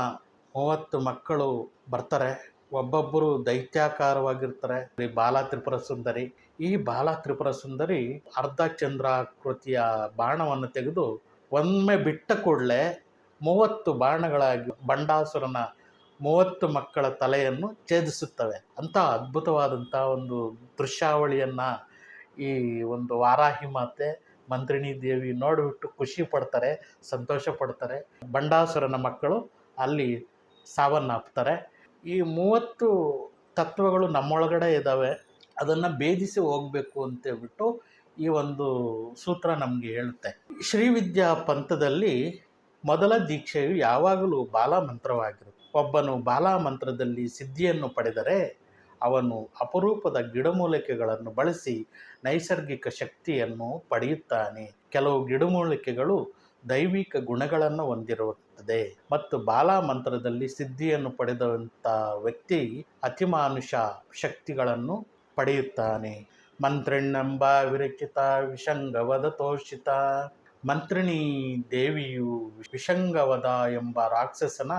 30 ಮಕ್ಕಳು ಬರ್ತಾರೆ. ಒಬ್ಬೊಬ್ಬರು ದೈತ್ಯಾಕಾರವಾಗಿರ್ತಾರೆ. ಬಾಲ ತ್ರಿಪುರ ಸುಂದರಿ, ಈ ಬಾಲ ತ್ರಿಪುರ ಸುಂದರಿ ಅರ್ಧ ಚಂದ್ರಾಕೃತಿಯ ಬಾಣವನ್ನು ತೆಗೆದು ಒಮ್ಮೆ ಬಿಟ್ಟ ಕೂಡಲೇ 30 ಬಾಣಗಳಾಗಿ ಬಂಡಾಸುರನ 30 ಮಕ್ಕಳ ತಲೆಯನ್ನು ಛೇದಿಸುತ್ತವೆ. ಅಂಥ ಅದ್ಭುತವಾದಂಥ ಒಂದು ದೃಶ್ಯಾವಳಿಯನ್ನು ಈ ಒಂದು ವಾರಾಹಿ ಮಾತೆ ಮಂತ್ರಿಣಿ ದೇವಿ ನೋಡಿಬಿಟ್ಟು ಖುಷಿ ಪಡ್ತಾರೆ, ಸಂತೋಷ ಪಡ್ತಾರೆ. ಬಂಡಾಸುರನ ಮಕ್ಕಳು ಅಲ್ಲಿ ಸಾವನ್ನಪ್ತಾರೆ. ಈ 30 ತತ್ವಗಳು ನಮ್ಮೊಳಗಡೆ ಇದ್ದಾವೆ, ಅದನ್ನು ಭೇದಿಸಿ ಹೋಗಬೇಕು ಅಂತೇಳ್ಬಿಟ್ಟು ಈ ಒಂದು ಸೂತ್ರ ನಮಗೆ ಹೇಳುತ್ತೆ. ಶ್ರೀವಿದ್ಯಾ ಪಂಥದಲ್ಲಿ ಮೊದಲ ದೀಕ್ಷೆಯು ಯಾವಾಗಲೂ ಬಾಲಮಂತ್ರವಾಗಿರುತ್ತೆ. ಒಬ್ಬನು ಬಾಲಮಂತ್ರದಲ್ಲಿ ಸಿದ್ಧಿಯನ್ನು ಪಡೆದರೆ ಅವನು ಅಪರೂಪದ ಗಿಡಮೂಲಿಕೆಗಳನ್ನು ಬಳಸಿ ನೈಸರ್ಗಿಕ ಶಕ್ತಿಯನ್ನು ಪಡೆಯುತ್ತಾನೆ. ಕೆಲವು ಗಿಡಮೂಲಿಕೆಗಳು ದೈವಿಕ ಗುಣಗಳನ್ನು ಹೊಂದಿರುತ್ತದೆ ಮತ್ತು ಬಾಲಮಂತ್ರದಲ್ಲಿ ಸಿದ್ಧಿಯನ್ನು ಪಡೆದಂಥ ವ್ಯಕ್ತಿ ಅತಿಮಾನುಷ ಶಕ್ತಿಗಳನ್ನು ಪಡೆಯುತ್ತಾನೆ. ಮಂತ್ರಿಣೆಂಬ ವಿರಚಿತ ವಿಷಂಗವದ ತೋಷಿತ. ಮಂತ್ರಿಣಿ ದೇವಿಯು ವಿಷಂಗವದ ಎಂಬ ರಾಕ್ಷಸನ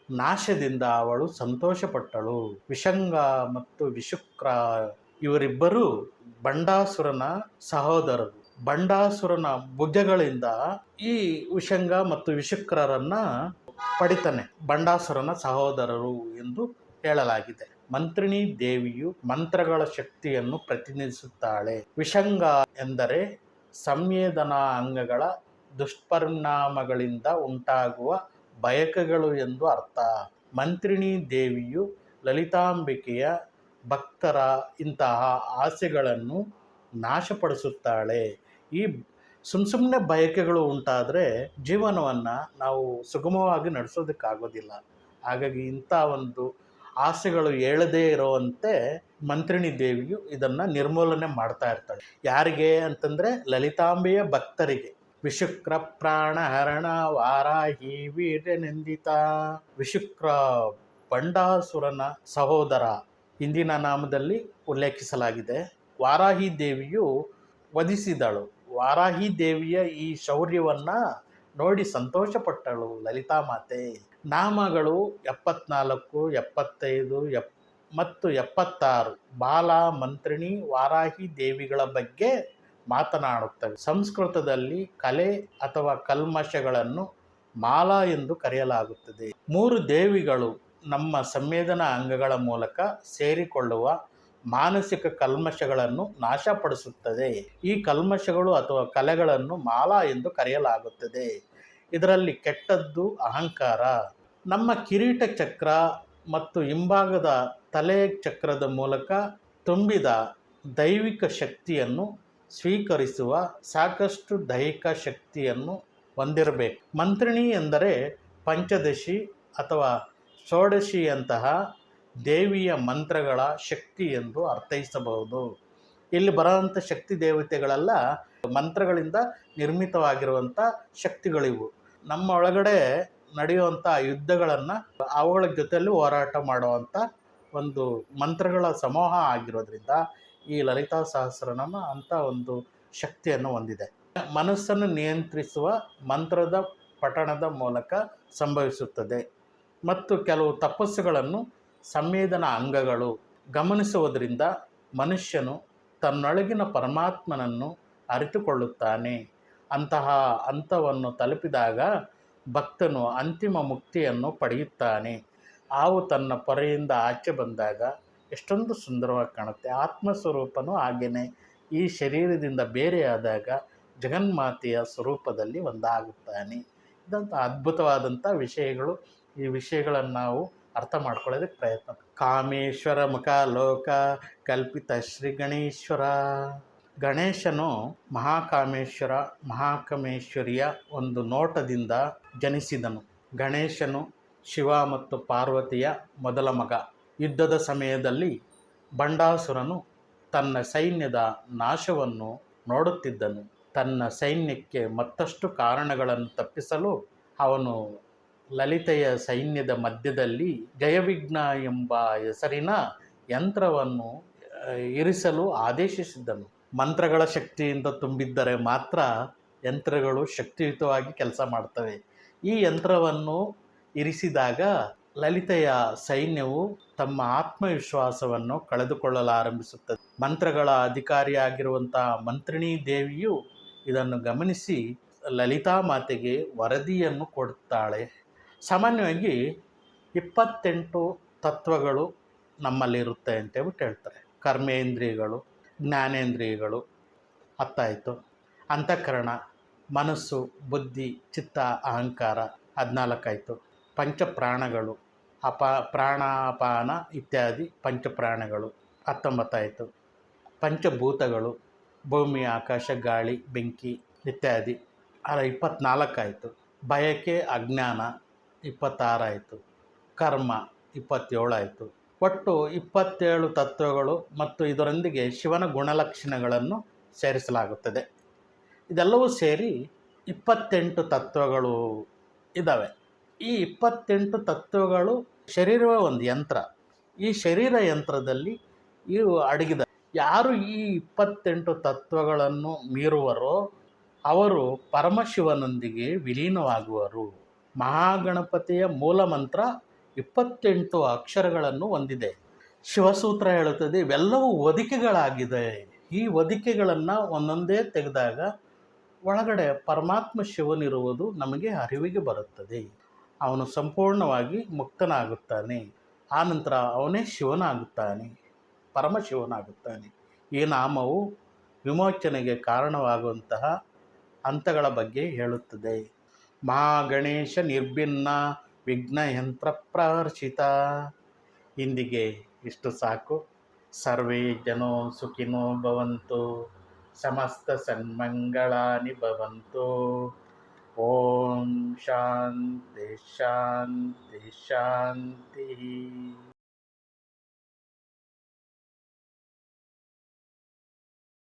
ನಾಶದಿಂದ ಅವಳು ಸಂತೋಷಪಟ್ಟಳು. ವಿಷಂಗ ಮತ್ತು ವಿಶುಕ್ರ ಇವರಿಬ್ಬರು ಬಂಡಾಸುರನ ಸಹೋದರರು. ಬಂಡಾಸುರನ ಭುಜಗಳಿಂದ ಈ ವಿಷಂಗ ಮತ್ತು ವಿಶುಕ್ರರನ್ನ ಪಡಿತಾನೆ. ಬಂಡಾಸುರನ ಸಹೋದರರು ಎಂದು ಹೇಳಲಾಗಿದೆ. ಮಂತ್ರಿಣಿ ದೇವಿಯು ಮಂತ್ರಗಳ ಶಕ್ತಿಯನ್ನು ಪ್ರತಿನಿಧಿಸುತ್ತಾಳೆ. ವಿಷಂಗ ಎಂದರೆ ಸಂವೇದನಾ ಅಂಗಗಳ ದುಷ್ಪರಿಣಾಮಗಳಿಂದ ಉಂಟಾಗುವ ಬಯಕೆಗಳು ಎಂದು ಅರ್ಥ. ಮಂತ್ರಿಣಿ ದೇವಿಯು ಲಲಿತಾಂಬಿಕೆಯ ಭಕ್ತರ ಇಂತಹ ಆಸೆಗಳನ್ನು ನಾಶಪಡಿಸುತ್ತಾಳೆ. ಈ ಸುಮ್ಮನೆ ಬಯಕೆಗಳು ಉಂಟಾದರೆ ಜೀವನವನ್ನು ನಾವು ಸುಗಮವಾಗಿ ನಡೆಸೋದಕ್ಕಾಗೋದಿಲ್ಲ. ಹಾಗಾಗಿ ಇಂಥ ಒಂದು ಆಸೆಗಳು ಏಳದೇ ಇರುವಂತೆ ಮಂತ್ರಿಣಿ ದೇವಿಯು ಇದನ್ನು ನಿರ್ಮೂಲನೆ ಮಾಡ್ತಾ ಇರ್ತಾಳೆ. ಯಾರಿಗೆ ಅಂತಂದರೆ ಲಲಿತಾಂಬೆಯ ಭಕ್ತರಿಗೆ. ವಿಶುಕ್ರ ಪ್ರಾಣಹರಣ ವಾರಾಹಿ ವೀರ್ಯನಂದಿತ. ವಿಶುಕ್ರ ಬಂಡಾಸುರನ ಸಹೋದರ ಹಿಂದಿನ ನಾಮದಲ್ಲಿ ಉಲ್ಲೇಖಿಸಲಾಗಿದೆ. ವಾರಾಹಿ ದೇವಿಯು ವಧಿಸಿದಳು. ವಾರಾಹಿ ದೇವಿಯ ಈ ಶೌರ್ಯವನ್ನು ನೋಡಿ ಸಂತೋಷಪಟ್ಟಳು ಲಲಿತಾ ಮಾತೆ. ನಾಮಗಳು 74, 75 ಮತ್ತು 76 ಬಾಲ, ಮಂತ್ರಿಣಿ, ವಾರಾಹಿ ದೇವಿಗಳ ಬಗ್ಗೆ ಮಾತನಾಡುತ್ತವೆ. ಸಂಸ್ಕೃತದಲ್ಲಿ ಕಲೆ ಅಥವಾ ಕಲ್ಮಶಗಳನ್ನು ಮಾಲಾ ಎಂದು ಕರೆಯಲಾಗುತ್ತದೆ. 3 ದೇವಿಗಳು ನಮ್ಮ ಸಂವೇದನಾ ಅಂಗಗಳ ಮೂಲಕ ಸೇರಿಕೊಳ್ಳುವ ಮಾನಸಿಕ ಕಲ್ಮಶಗಳನ್ನು ನಾಶಪಡಿಸುತ್ತದೆ. ಈ ಕಲ್ಮಶಗಳು ಅಥವಾ ಕಲೆಗಳನ್ನು ಮಾಲಾ ಎಂದು ಕರೆಯಲಾಗುತ್ತದೆ. ಇದರಲ್ಲಿ ಕೆಟ್ಟದ್ದು ಅಹಂಕಾರ. ನಮ್ಮ ಕಿರೀಟ ಚಕ್ರ ಮತ್ತು ಹಿಂಭಾಗದ ತಲೆ ಚಕ್ರದ ಮೂಲಕ ತುಂಬಿದ ದೈವಿಕ ಶಕ್ತಿಯನ್ನು ಸ್ವೀಕರಿಸುವ ಸಾಕಷ್ಟು ದೈಹಿಕ ಶಕ್ತಿಯನ್ನು ಹೊಂದಿರಬೇಕು. ಮಂತ್ರಿಣಿ ಎಂದರೆ ಪಂಚದಶಿ ಅಥವಾ ಷೋಡಶಿಯಂತಹ ದೇವಿಯ ಮಂತ್ರಗಳ ಶಕ್ತಿ ಎಂದು ಅರ್ಥೈಸಬಹುದು. ಇಲ್ಲಿ ಬರುವಂಥ ಶಕ್ತಿ ದೇವತೆಗಳೆಲ್ಲ ಮಂತ್ರಗಳಿಂದ ನಿರ್ಮಿತವಾಗಿರುವಂಥ ಶಕ್ತಿಗಳಿವು. ನಮ್ಮ ಒಳಗಡೆ ನಡೆಯುವಂಥ ಯುದ್ಧಗಳನ್ನು ಅವುಗಳ ಜೊತೆಯಲ್ಲಿ ಹೋರಾಟ ಮಾಡುವಂಥ ಒಂದು ಮಂತ್ರಗಳ ಸಮೂಹ ಆಗಿರೋದ್ರಿಂದ ಈ ಲಲಿತಾ ಸಹಸ್ರನಾಮ ಅಂಥ ಒಂದು ಶಕ್ತಿಯನ್ನು ಹೊಂದಿದೆ. ಮನಸ್ಸನ್ನು ನಿಯಂತ್ರಿಸುವ ಮಂತ್ರದ ಪಠಣದ ಮೂಲಕ ಸಂಭವಿಸುತ್ತದೆ. ಮತ್ತು ಕೆಲವು ತಪಸ್ಸುಗಳನ್ನು ಸಂವೇದನಾ ಅಂಗಗಳು ಗಮನಿಸುವುದರಿಂದ ಮನುಷ್ಯನು ತನ್ನೊಳಗಿನ ಪರಮಾತ್ಮನನ್ನು ಅರಿತುಕೊಳ್ಳುತ್ತಾನೆ. ಅಂತಹ ಹಂತವನ್ನು ತಲುಪಿದಾಗ ಭಕ್ತನು ಅಂತಿಮ ಮುಕ್ತಿಯನ್ನು ಪಡೆಯುತ್ತಾನೆ. ಹಾವು ತನ್ನ ಪೊರೆಯಿಂದ ಆಚೆ ಬಂದಾಗ ಎಷ್ಟೊಂದು ಸುಂದರವಾಗಿ ಕಾಣುತ್ತೆ. ಆತ್ಮಸ್ವರೂಪನೂ ಹಾಗೆಯೇ ಈ ಶರೀರದಿಂದ ಬೇರೆಯಾದಾಗ ಜಗನ್ಮಾತೆಯ ಸ್ವರೂಪದಲ್ಲಿ ಒಂದಾಗುತ್ತಾನೆ. ಇದಂಥ ಅದ್ಭುತವಾದಂಥ ವಿಷಯಗಳು. ಈ ವಿಷಯಗಳನ್ನು ನಾವು ಅರ್ಥ ಮಾಡ್ಕೊಳ್ಳೋದಕ್ಕೆ ಪ್ರಯತ್ನ. ಕಾಮೇಶ್ವರ ಮುಖ ಲೋಕ ಕಲ್ಪಿತ ಶ್ರೀ ಗಣೇಶ್ವರ. ಗಣೇಶನು ಮಹಾಕಾಮೇಶ್ವರ ಮಹಾಕಾಮೇಶ್ವರಿಯ ಒಂದು ನೋಟದಿಂದ ಜನಿಸಿದನು. ಗಣೇಶನು ಶಿವ ಮತ್ತು ಪಾರ್ವತಿಯ ಮೊದಲ ಮಗ. ಯುದ್ಧದ ಸಮಯದಲ್ಲಿ ಬಂಡಾಸುರನು ತನ್ನ ಸೈನ್ಯದ ನಾಶವನ್ನು ನೋಡುತ್ತಿದ್ದನು. ತನ್ನ ಸೈನ್ಯಕ್ಕೆ ಮತ್ತಷ್ಟು ಕಾರಣಗಳನ್ನು ತಪ್ಪಿಸಲು ಅವನು ಲಲಿತೆಯ ಸೈನ್ಯದ ಮಧ್ಯದಲ್ಲಿ ಜಯವಿಘ್ನ ಎಂಬ ಹೆಸರಿನ ಯಂತ್ರವನ್ನು ಇರಿಸಲು ಆದೇಶಿಸಿದ್ದನು. ಮಂತ್ರಗಳ ಶಕ್ತಿಯಿಂದ ತುಂಬಿದ್ದರೆ ಮಾತ್ರ ಯಂತ್ರಗಳು ಶಕ್ತಿಯುತವಾಗಿ ಕೆಲಸ ಮಾಡ್ತವೆ. ಈ ಯಂತ್ರವನ್ನು ಇರಿಸಿದಾಗ ಲಲಿತೆಯ ಸೈನ್ಯವು ತಮ್ಮ ಆತ್ಮವಿಶ್ವಾಸವನ್ನು ಕಳೆದುಕೊಳ್ಳಲಾರಂಭಿಸುತ್ತದೆ. ಮಂತ್ರಗಳ ಅಧಿಕಾರಿಯಾಗಿರುವಂತಹ ಮಂತ್ರಿಣೀ ದೇವಿಯು ಇದನ್ನು ಗಮನಿಸಿ ಲಲಿತಾ ಮಾತೆಗೆ ವರದಿಯನ್ನು ಕೊಡುತ್ತಾಳೆ. ಸಾಮಾನ್ಯವಾಗಿ 28 ತತ್ವಗಳು ನಮ್ಮಲ್ಲಿರುತ್ತೆ ಅಂತೇಳ್ಬಿಟ್ಟು ಹೇಳ್ತಾರೆ. ಕರ್ಮೇಂದ್ರಿಯಗಳು, ಜ್ಞಾನೇಂದ್ರಿಯಗಳು ಅತ್ತಾಯಿತು. ಅಂತಃಕರಣ, ಮನಸ್ಸು, ಬುದ್ಧಿ, ಚಿತ್ತ, ಅಹಂಕಾರ 14 ಆಯಿತು. ಪಂಚಪ್ರಾಣಗಳು, ಪ್ರಾಣಾಪಾನ ಇತ್ಯಾದಿ ಪಂಚಪ್ರಾಣಗಳು 19 ಆಯಿತು. ಪಂಚಭೂತಗಳು, ಭೂಮಿ, ಆಕಾಶ, ಗಾಳಿ, ಬೆಂಕಿ ಇತ್ಯಾದಿ 24 ಆಯಿತು. ಬಯಕೆ, ಅಜ್ಞಾನ 26 ಆಯಿತು. ಕರ್ಮ 27 ಆಯಿತು. ಒಟ್ಟು 27 ತತ್ವಗಳು ಮತ್ತು ಇದರೊಂದಿಗೆ ಶಿವನ ಗುಣಲಕ್ಷಣಗಳನ್ನು ಸೇರಿಸಲಾಗುತ್ತದೆ. ಇದೆಲ್ಲವೂ ಸೇರಿ 28 ತತ್ವಗಳು ಇದ್ದಾವೆ. ಈ 28 ತತ್ವಗಳು ಶರೀರವೇ ಒಂದು ಯಂತ್ರ. ಈ ಶರೀರ ಯಂತ್ರದಲ್ಲಿ ಇವು ಅಡಗಿದ. ಯಾರು ಈ 28 ತತ್ವಗಳನ್ನು ಮೀರುವರೋ ಅವರು ಪರಮಶಿವನೊಂದಿಗೆ ವಿಲೀನವಾಗುವರು. ಮಹಾಗಣಪತಿಯ ಮೂಲ ಮಂತ್ರ 28 ಅಕ್ಷರಗಳನ್ನು ಹೊಂದಿದೆ. ಶಿವಸೂತ್ರ ಹೇಳುತ್ತದೆ ಇವೆಲ್ಲವೂ ಹೊದಿಕೆಗಳಾಗಿದೆ. ಈ ಹೊದಿಕೆಗಳನ್ನು ಒಂದೊಂದೇ ತೆಗೆದಾಗ ಒಳಗಡೆ ಪರಮಾತ್ಮ ಶಿವನಿರುವುದು ನಮಗೆ ಅರಿವಿಗೆ ಬರುತ್ತದೆ. ಅವನು ಸಂಪೂರ್ಣವಾಗಿ ಮುಕ್ತನಾಗುತ್ತಾನೆ. ಆನಂತರ ಅವನೇ ಶಿವನಾಗುತ್ತಾನೆ, ಪರಮಶಿವನಾಗುತ್ತಾನೆ. ಈ ನಾಮವು ವಿಮೋಚನೆಗೆ ಕಾರಣವಾಗುವಂತಹ ಹಂತಗಳ ಬಗ್ಗೆ ಹೇಳುತ್ತದೆ. ಮಹಾಗಣೇಶ ನಿರ್ಭಿನ್ನ ವಿಘ್ನಯಂತ್ರ ಪ್ರಹರ್ಷಿತ. ಇಂದಿಗೆ ಇಷ್ಟು ಸಾಕು. ಸರ್ವೇ ಜನೋ ಸುಖಿನೋ ಭವಂತು, ಸಮಸ್ತ ಸನ್ಮಂಗಳಾನಿ ಭವಂತು. ಓಂ ಶಾಂತಿ ಶಾಂತಿ ಶಾಂತಿ.